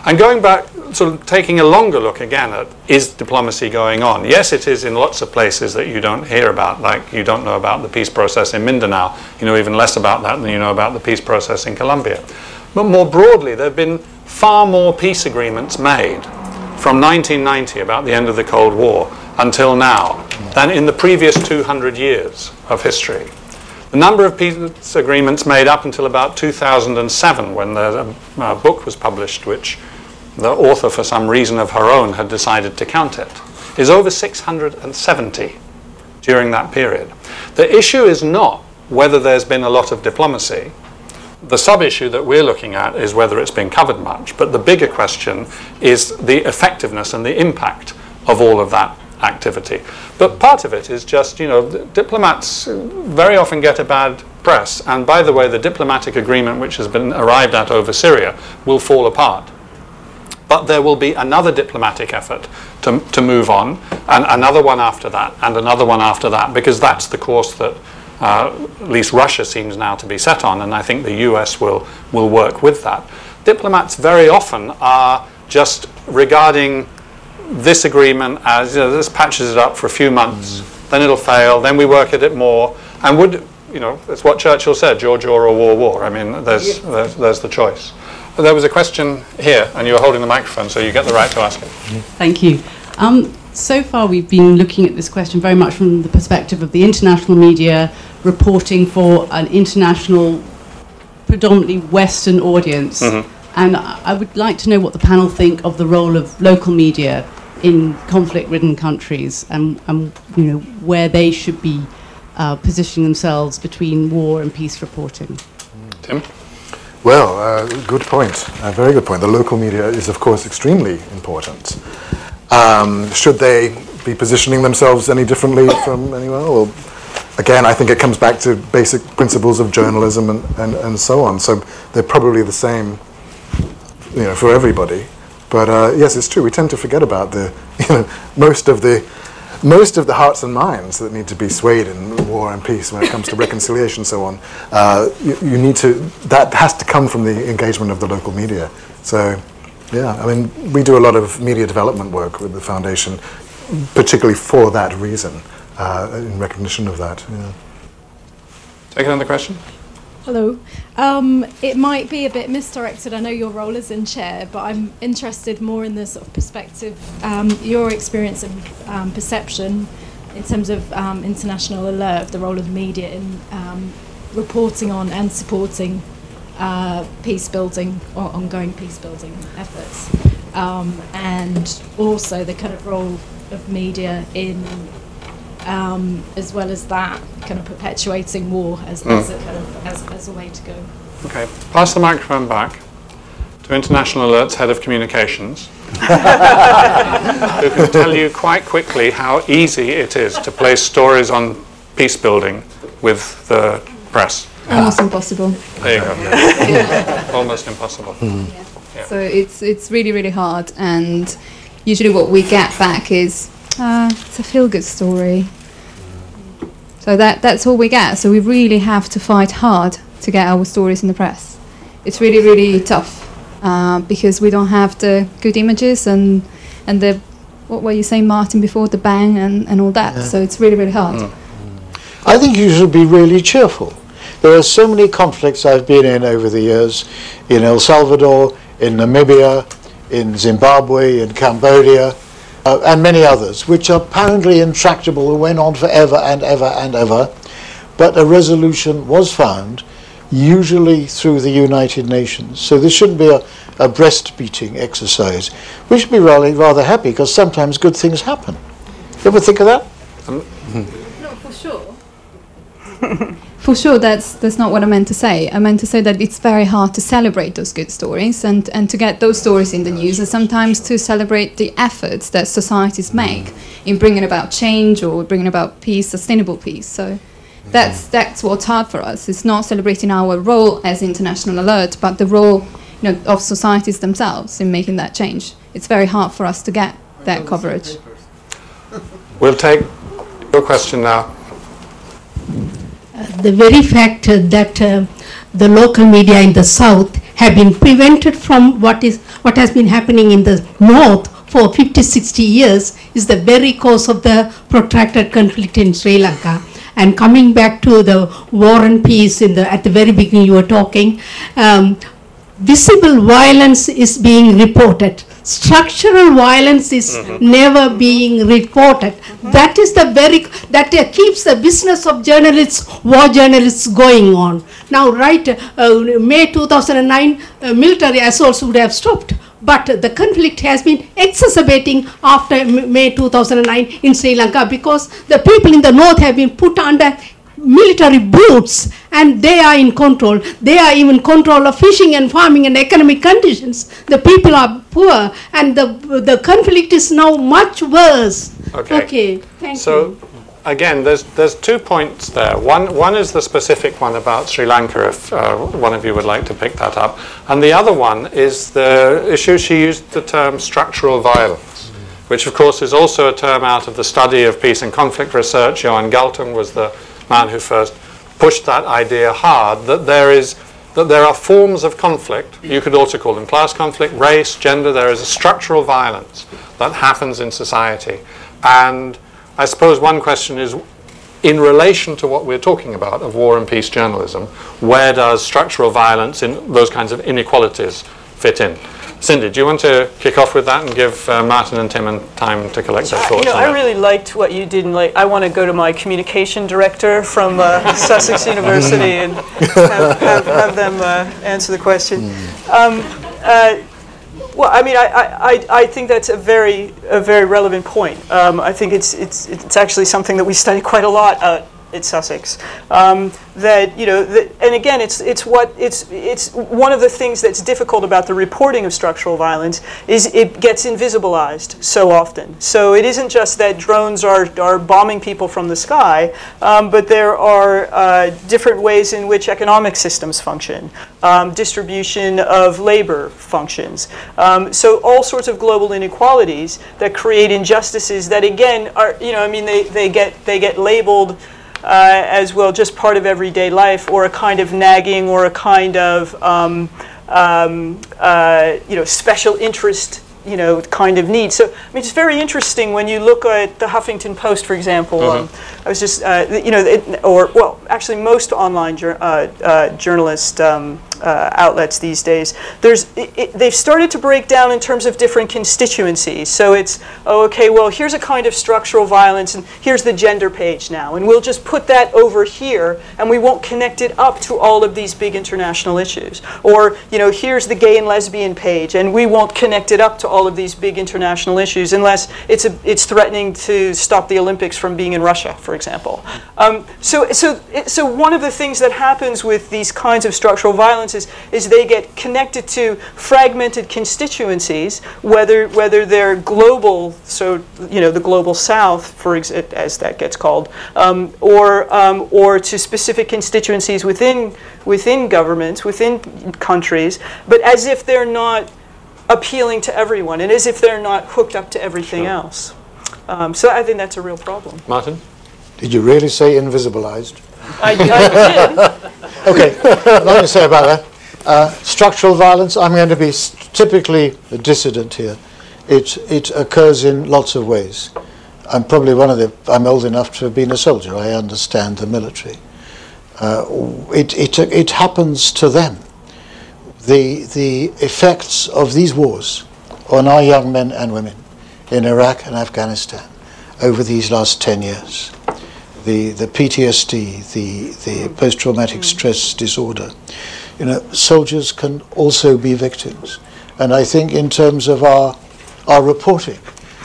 And going back, sort of taking a longer look again at, is diplomacy going on? Yes, it is in lots of places that you don't hear about, like you don't know about the peace process in Mindanao. You know even less about that than you know about the peace process in Colombia. But more broadly, there have been far more peace agreements made from 1990, about the end of the Cold War, until now, than in the previous 200 years of history. The number of peace agreements made up until about 2007, when the book was published, which the author, for some reason of her own, had decided to count it, is over 670 during that period. The issue is not whether there's been a lot of diplomacy. The sub-issue that we're looking at is whether it's been covered much. But the bigger question is the effectiveness and the impact of all of that activity. But part of it is just, you know, diplomats very often get a bad press. And by the way, the diplomatic agreement which has been arrived at over Syria will fall apart. But there will be another diplomatic effort to move on, and another one after that, and another one after that, because that's the course that at least Russia seems now to be set on, and I think the US will work with that. Diplomats very often are just regarding this agreement as, you know, this patches it up for a few months, then it'll fail, then we work at it more, and would, you know, it's what Churchill said, George or war. I mean, there's the choice. But there was a question here, and you were holding the microphone, so you get the right to ask it. Thank you. So far, we've been looking at this question very much from the perspective of the international media reporting for an international, predominantly Western audience. And I would like to know what the panel think of the role of local media in conflict-ridden countries, and you know, where they should be positioning themselves between war and peace reporting. Tim? Well, good point. A very good point. The local media is, of course, extremely important. Should they be positioning themselves any differently from anyone? Well, again, I think it comes back to basic principles of journalism and so on. So they're probably the same, you know, for everybody. But yes, it's true. We tend to forget about the, you know, most of the hearts and minds that need to be swayed in war and peace when it comes to reconciliation and so on. You need to, that has to come from the engagement of the local media. So, yeah, I mean, we do a lot of media development work with the foundation, particularly for that reason, in recognition of that. Yeah. Take another question. Hello. It might be a bit misdirected. I know your role is in chair, but I'm interested more in the sort of perspective, your experience and perception in terms of international alert, of the role of media in reporting on and supporting peace building or ongoing peace building efforts, and also the kind of role of media in as well as that, kind of perpetuating war as a kind of as a way to go. Okay, pass the microphone back to International Alert's head of communications, who can tell you quite quickly how easy it is to place stories on peace building with the press. Almost impossible. There you go. Almost impossible. Yeah. So it's really, really hard, and usually what we get back is it's a feel-good story. So that's all we get. So we really have to fight hard to get our stories in the press. It's really, really tough because we don't have the good images and the, what were you saying, Martin, before, the bang and all that. Yeah. So it's really, really hard. I think you should be really cheerful. There are so many conflicts I've been in over the years, in El Salvador, in Namibia, in Zimbabwe, in Cambodia, and many others, which are apparently intractable and went on forever and ever and ever. But a resolution was found, usually through the United Nations. So this shouldn't be a breast-beating exercise. We should be rather happy, because sometimes good things happen. You ever think of that? No, for sure. For sure, that's not what I meant to say. I meant to say that it's very hard to celebrate those good stories and to get those stories in the news, and sometimes to celebrate the efforts that societies make in bringing about change or bringing about peace, sustainable peace. So that's what's hard for us. It's not celebrating our role as International Alert, but the role, of societies themselves in making that change. It's very hard for us to get that coverage. We'll take your question now. The very fact that the local media in the south have been prevented from what has been happening in the north for 50-60 years is the very cause of the protracted conflict in Sri Lanka. And coming back to the war and peace, at the very beginning you were talking, visible violence is being reported. Structural violence is never being reported. That is that keeps the business of journalists, war journalists, going on. Now, May 2009, military assaults would have stopped, but the conflict has been exacerbating after May 2009 in Sri Lanka, because the people in the north have been put under military boots, and they are in control. They are even control of fishing and farming and economic conditions. The people are poor, and the conflict is now much worse. Okay, thank you. Again, there's 2 points there. One is the specific one about Sri Lanka, if one of you would like to pick that up. And the other one is the issue, she used the term structural violence, which of course is also a term out of the study of peace and conflict research. Johan Galtung was the man who first pushed that idea hard, that there are forms of conflict. You could also call them class conflict, race, gender. There is a structural violence that happens in society. And I suppose one question is, in relation to what we're talking about of war and peace journalism, where does structural violence in those kinds of inequalities fit in? Cindy, do you want to kick off with that and give Martin and Tim time to collect their thoughts on I really liked what you did, and I want to go to my communication director from Sussex University and have them answer the question. Well, I mean, I think that's a very relevant point. I think it's actually something that we study quite a lot at Sussex. And again, it's one of the things that's difficult about the reporting of structural violence is it gets invisibilized so often. So it isn't just that drones are bombing people from the sky, but there are different ways in which economic systems function, distribution of labor functions. So all sorts of global inequalities that create injustices that again are, they get labeled as well, just part of everyday life, or a kind of nagging, or a kind of special interest, kind of need. So I mean, it's very interesting when you look at the Huffington Post, for example. I was just, actually, most online journalist outlets these days. They've started to break down in terms of different constituencies. So it's, here's a kind of structural violence, and here's the gender page now, and we'll just put that over here, and we won't connect it up to all of these big international issues. Or, here's the gay and lesbian page, and we won't connect it up to all of these big international issues unless it's threatening to stop the Olympics from being in Russia, for example. So one of the things that happens with these kinds of structural violence violence is they get connected to fragmented constituencies, whether they're global, so the global South, as that gets called, or to specific constituencies within governments, within countries, but as if they're not appealing to everyone, and as if they're not hooked up to everything else. So I think that's a real problem. Martin? Did you really say invisibilized? I did. Okay, nothing to say about that. Structural violence, I'm going to be typically a dissident here. It occurs in lots of ways. I'm probably I'm old enough to have been a soldier. I understand the military. It happens to them. The effects of these wars on our young men and women in Iraq and Afghanistan over these last 10 years, the PTSD, the post-traumatic stress disorder, soldiers can also be victims. And I think in terms of our reporting,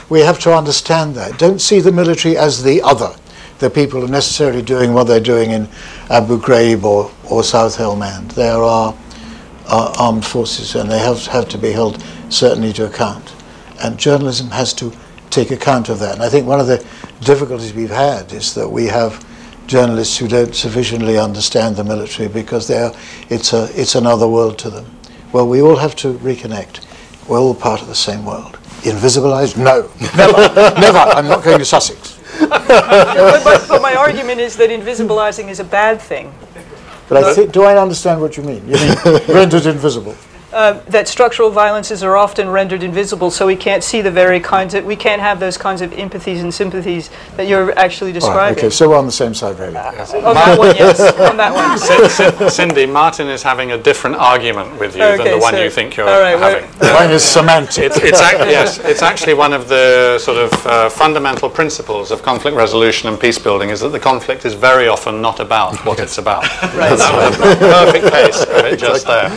we have to understand that. Don't see the military as the other, the people who are necessarily doing what they're doing in Abu Ghraib or South Helmand. They are our armed forces, and they have to be held certainly to account. And journalism has to take account of that. And I think one of the difficulties we've had is that we have journalists who don't sufficiently understand the military because it's another world to them. Well, we all have to reconnect. We're all part of the same world. Invisibilized? No, never, never. I'm not going to Sussex. But my argument is that invisibilizing is a bad thing. But do I understand what you mean? You mean rendered invisible? That structural violences are often rendered invisible, so we can't see the very kinds of, we can't have those kinds of empathies and sympathies that you're actually describing. Right, okay, so we're on the same side, really. On that one, yes. On that one. Cindy, Martin is having a different argument with you than the one you think you're having. Mine is semantic. It's actually one of the sort of fundamental principles of conflict resolution and peace building is that the conflict is very often not about what it's about. Right. That was a perfect case of it just there.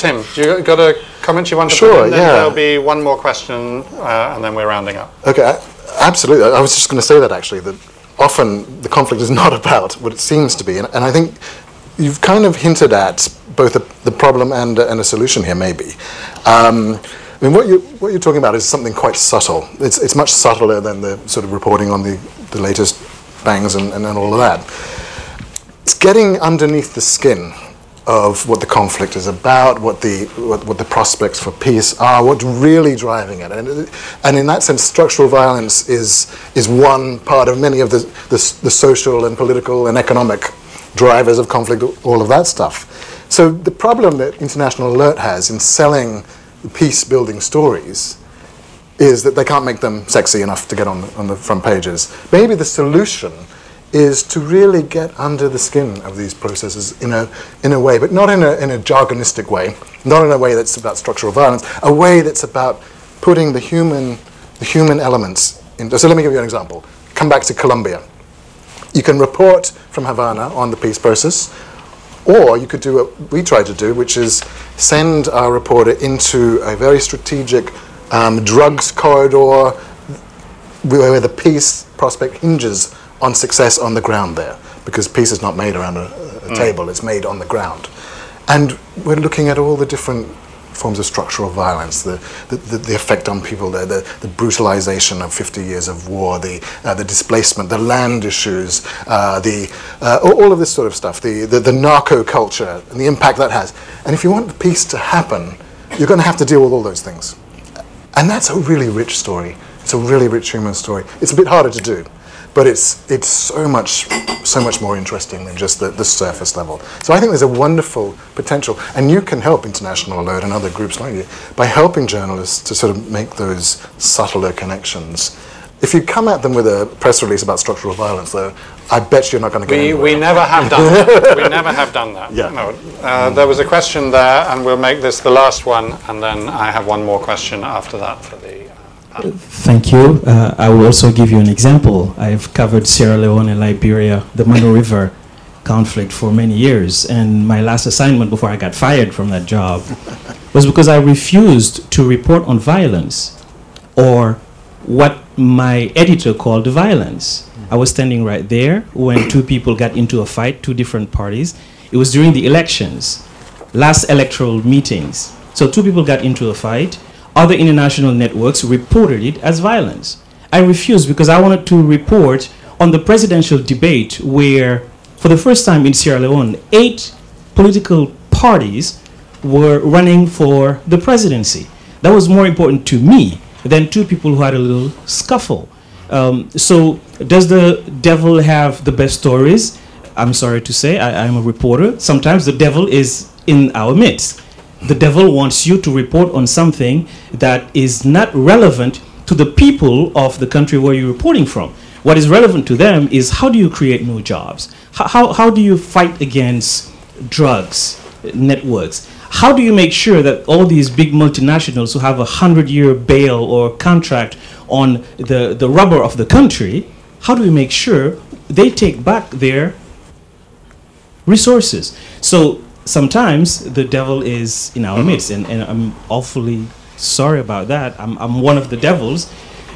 Tim, you got a comment you want to put in? Then there'll be one more question, and then we're rounding up. Okay, absolutely. I was just going to say that, actually, that often the conflict is not about what it seems to be. And I think you've kind of hinted at both the problem and a solution here, maybe. I mean, what you're talking about is something quite subtle. It's much subtler than the sort of reporting on the latest bangs and all of that. It's getting underneath the skin of what the conflict is about, what the prospects for peace are, what's really driving it. And in that sense, structural violence is one part of many of the social and political and economic drivers of conflict, all of that stuff. So the problem that International Alert has in selling peace-building stories is that they can't make them sexy enough to get on the front pages. Maybe the solution is to really get under the skin of these processes in a way, but not in a jargonistic way, not in a way that's about structural violence, a way that's about putting the human elements into. So let me give you an example. Come back to Colombia. You can report from Havana on the peace process, or you could do what we try to do, which is send our reporter into a very strategic drugs corridor where the peace prospect hinges on success on the ground there, because peace is not made around a table, it's made on the ground. And we're looking at all the different forms of structural violence, the effect on people there, the brutalization of 50 years of war, the displacement, the land issues, all of this sort of stuff, the narco culture and the impact that has. And if you want the peace to happen, you're going to have to deal with all those things. And that's a really rich story. It's a really rich human story. It's a bit harder to do, but it's so much more interesting than just the surface level. So I think there's a wonderful potential, and you can help International Alert and other groups like you by helping journalists to sort of make those subtler connections. If you come at them with a press release about structural violence, though, I bet you're not going to get anywhere. We never have done that. We never have done that. Yeah. No. There was a question there, and we'll make this the last one, and then I have one more question after that for the panel. Thank you. I will also give you an example. I've covered Sierra Leone and Liberia, the Mano River conflict for many years, and my last assignment before I got fired from that job was because I refused to report on violence, or what my editor called violence. I was standing right there when two people got into a fight, two different parties. It was during the elections. last electoral meetings. So 2 people got into a fight. Other international networks reported it as violence. I refused because I wanted to report on the presidential debate where, for the first time in Sierra Leone, 8 political parties were running for the presidency. That was more important to me than 2 people who had a little scuffle. So does the devil have the best stories? I'm sorry to say, I'm a reporter. Sometimes the devil is in our midst. The devil wants you to report on something that is not relevant to the people of the country where you're reporting from. What is relevant to them is how do you create new jobs? How do you fight against drugs networks? How do you make sure that all these big multinationals who have a 100-year bail or contract on the rubber of the country, how do we make sure they take back their resources? So sometimes the devil is in our midst, and I'm awfully sorry about that. I'm one of the devils.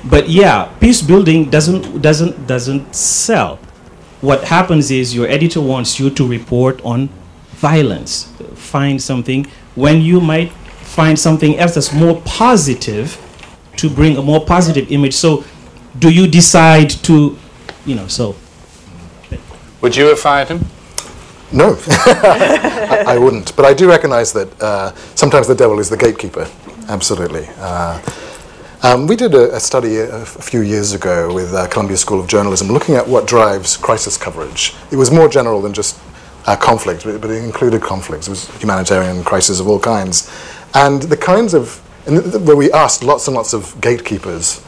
But yeah, peace building doesn't sell. What happens is your editor wants you to report on violence. Find something when you might find something else that's more positive to bring a more positive image. So do you decide to, so. Would you have fired him? No, I wouldn't. But I do recognize that sometimes the devil is the gatekeeper. Absolutely. We did a study a few years ago with Columbia School of Journalism looking at what drives crisis coverage. It was more general than just conflict, but it included conflicts. It was humanitarian crises of all kinds. And the kinds of, where we asked lots and lots of gatekeepers,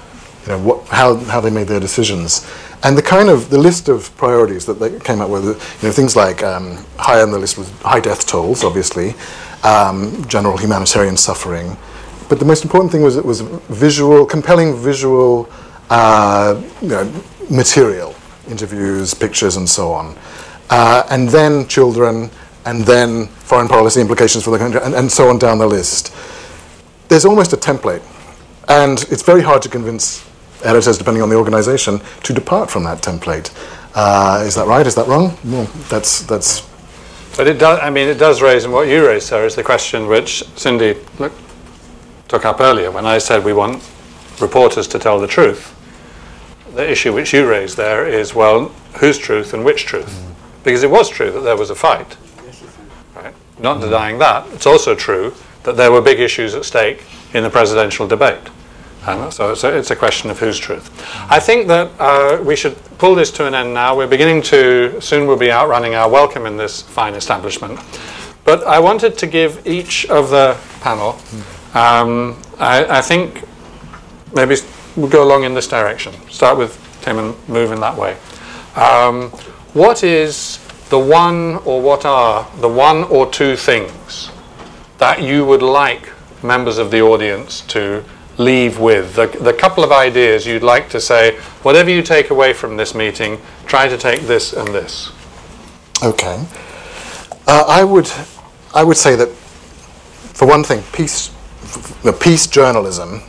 how they made their decisions. And the list of priorities that they came up with, things like high on the list was high death tolls, obviously, general humanitarian suffering. But the most important thing was it was compelling visual material, interviews, pictures, and so on. And then children, and then foreign policy implications for the country, and so on down the list. There's almost a template. And it's very hard to convince editors, depending on the organization, to depart from that template. Is that right? Is that wrong? Well, that's. But it does. I mean, it does raise, and what you raised, Sarah, is the question which Cindy took up earlier when I said we want reporters to tell the truth. The issue which you raised there is, well, whose truth and which truth? Because it was true that there was a fight. Right? Not denying that. It's also true that there were big issues at stake in the presidential debate. And so it's a question of whose truth. I think that we should pull this to an end now. We're soon we'll be outrunning our welcome in this fine establishment. But I wanted to give each of the panel, I think maybe we'll go along in this direction. Start with Tim and move in that way. What are the one or two things that you would like members of the audience to leave with? The couple of ideas you'd like to say, whatever you take away from this meeting, try to take this and this. Okay. I would say that, for one thing, peace journalism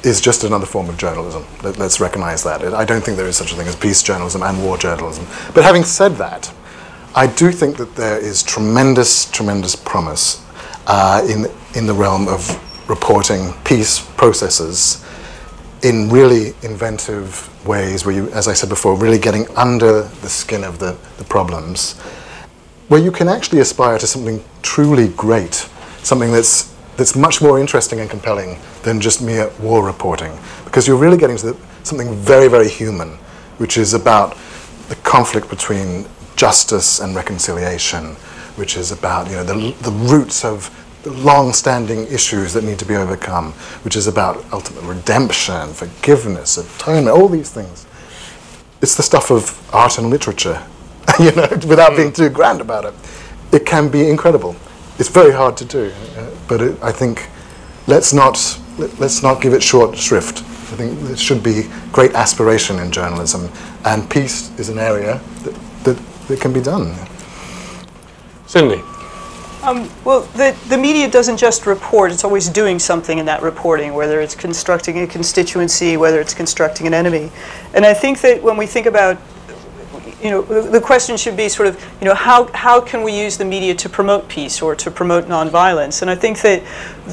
is just another form of journalism. Let's recognize that. I don't think there is such a thing as peace journalism and war journalism. But having said that, I do think that there is tremendous promise in the realm of reporting peace processes in really inventive ways where you, as I said before, really getting under the skin of the problems, where you can actually aspire to something truly great, something that's much more interesting and compelling than just mere war reporting, because you're really getting to something very, very human, which is about the conflict between justice and reconciliation, which is about the roots of the long-standing issues that need to be overcome, which is about ultimate redemption, forgiveness, atonement, all these things. It's the stuff of art and literature, without being too grand about it. It can be incredible. It's very hard to do, but I think let's not give it short shrift. I think there should be great aspiration in journalism, and peace is an area that can be done. Cindy. Well, the media doesn't just report, it's always doing something in that reporting, whether it's constructing a constituency, whether it's constructing an enemy. And I think that when we think about the question should be sort of, how can we use the media to promote peace or to promote nonviolence? And I think that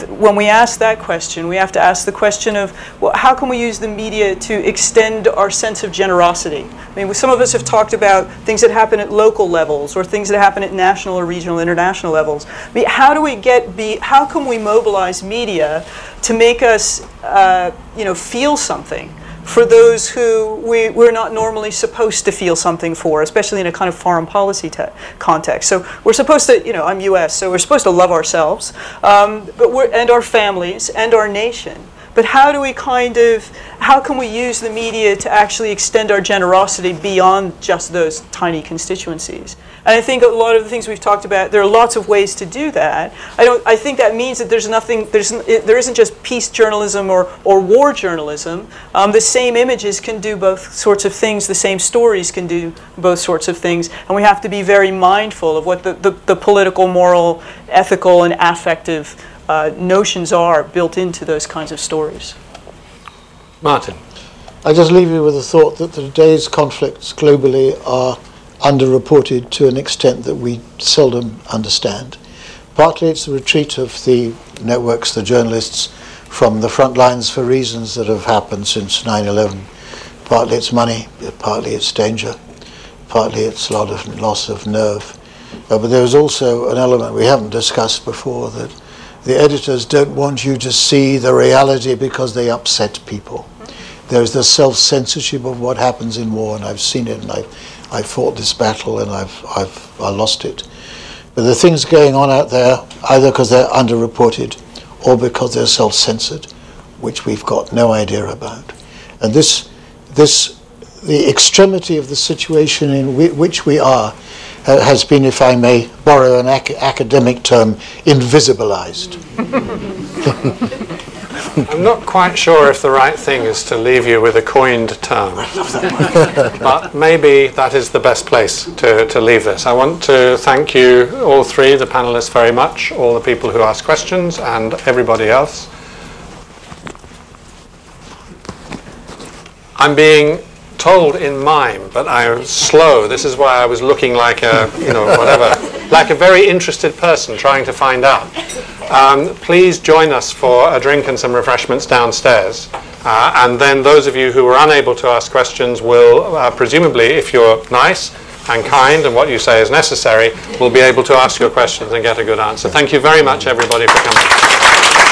when we ask that question, we have to ask the question of, well, how can we use the media to extend our sense of generosity? I mean, some of us have talked about things that happen at local levels or things that happen at national or regional, international levels. I mean, how can we mobilize media to make us, feel something for those who we're not normally supposed to feel something for, especially in a kind of foreign policy context. So we're supposed to, I'm US, so we're supposed to love ourselves, and our families and our nation. But how can we use the media to actually extend our generosity beyond just those tiny constituencies? And I think a lot of the things we've talked about, there are lots of ways to do that. I think that means that there isn't just peace journalism or war journalism. The same images can do both sorts of things. The same stories can do both sorts of things. And we have to be very mindful of what the political, moral, ethical, and affective notions are built into those kinds of stories. Martin. I just leave you with the thought that today's conflicts globally are underreported to an extent that we seldom understand. Partly it's the retreat of the networks, the journalists, from the front lines for reasons that have happened since 9/11. Partly it's money, partly it's danger, partly it's a lot of loss of nerve. But there's also an element we haven't discussed before, that the editors don't want you to see the reality because they upset people. There's the self-censorship of what happens in war, and I've seen it, and I fought this battle and I lost it. But the things going on out there, either because they're underreported or because they're self-censored, which we've got no idea about. And the extremity of the situation in which we are has been, if I may borrow an academic term, invisibilized. I'm not quite sure if the right thing is to leave you with a coined term. But maybe that is the best place to leave this. I want to thank you, all three, the panelists, very much, all the people who asked questions, and everybody else. I'm being told in mime, but I was slow. This is why I was looking like a, like a very interested person trying to find out. Please join us for a drink and some refreshments downstairs. And then those of you who were unable to ask questions will, presumably, if you're nice and kind and what you say is necessary, will be able to ask your questions and get a good answer. Thank you very much, everybody, for coming.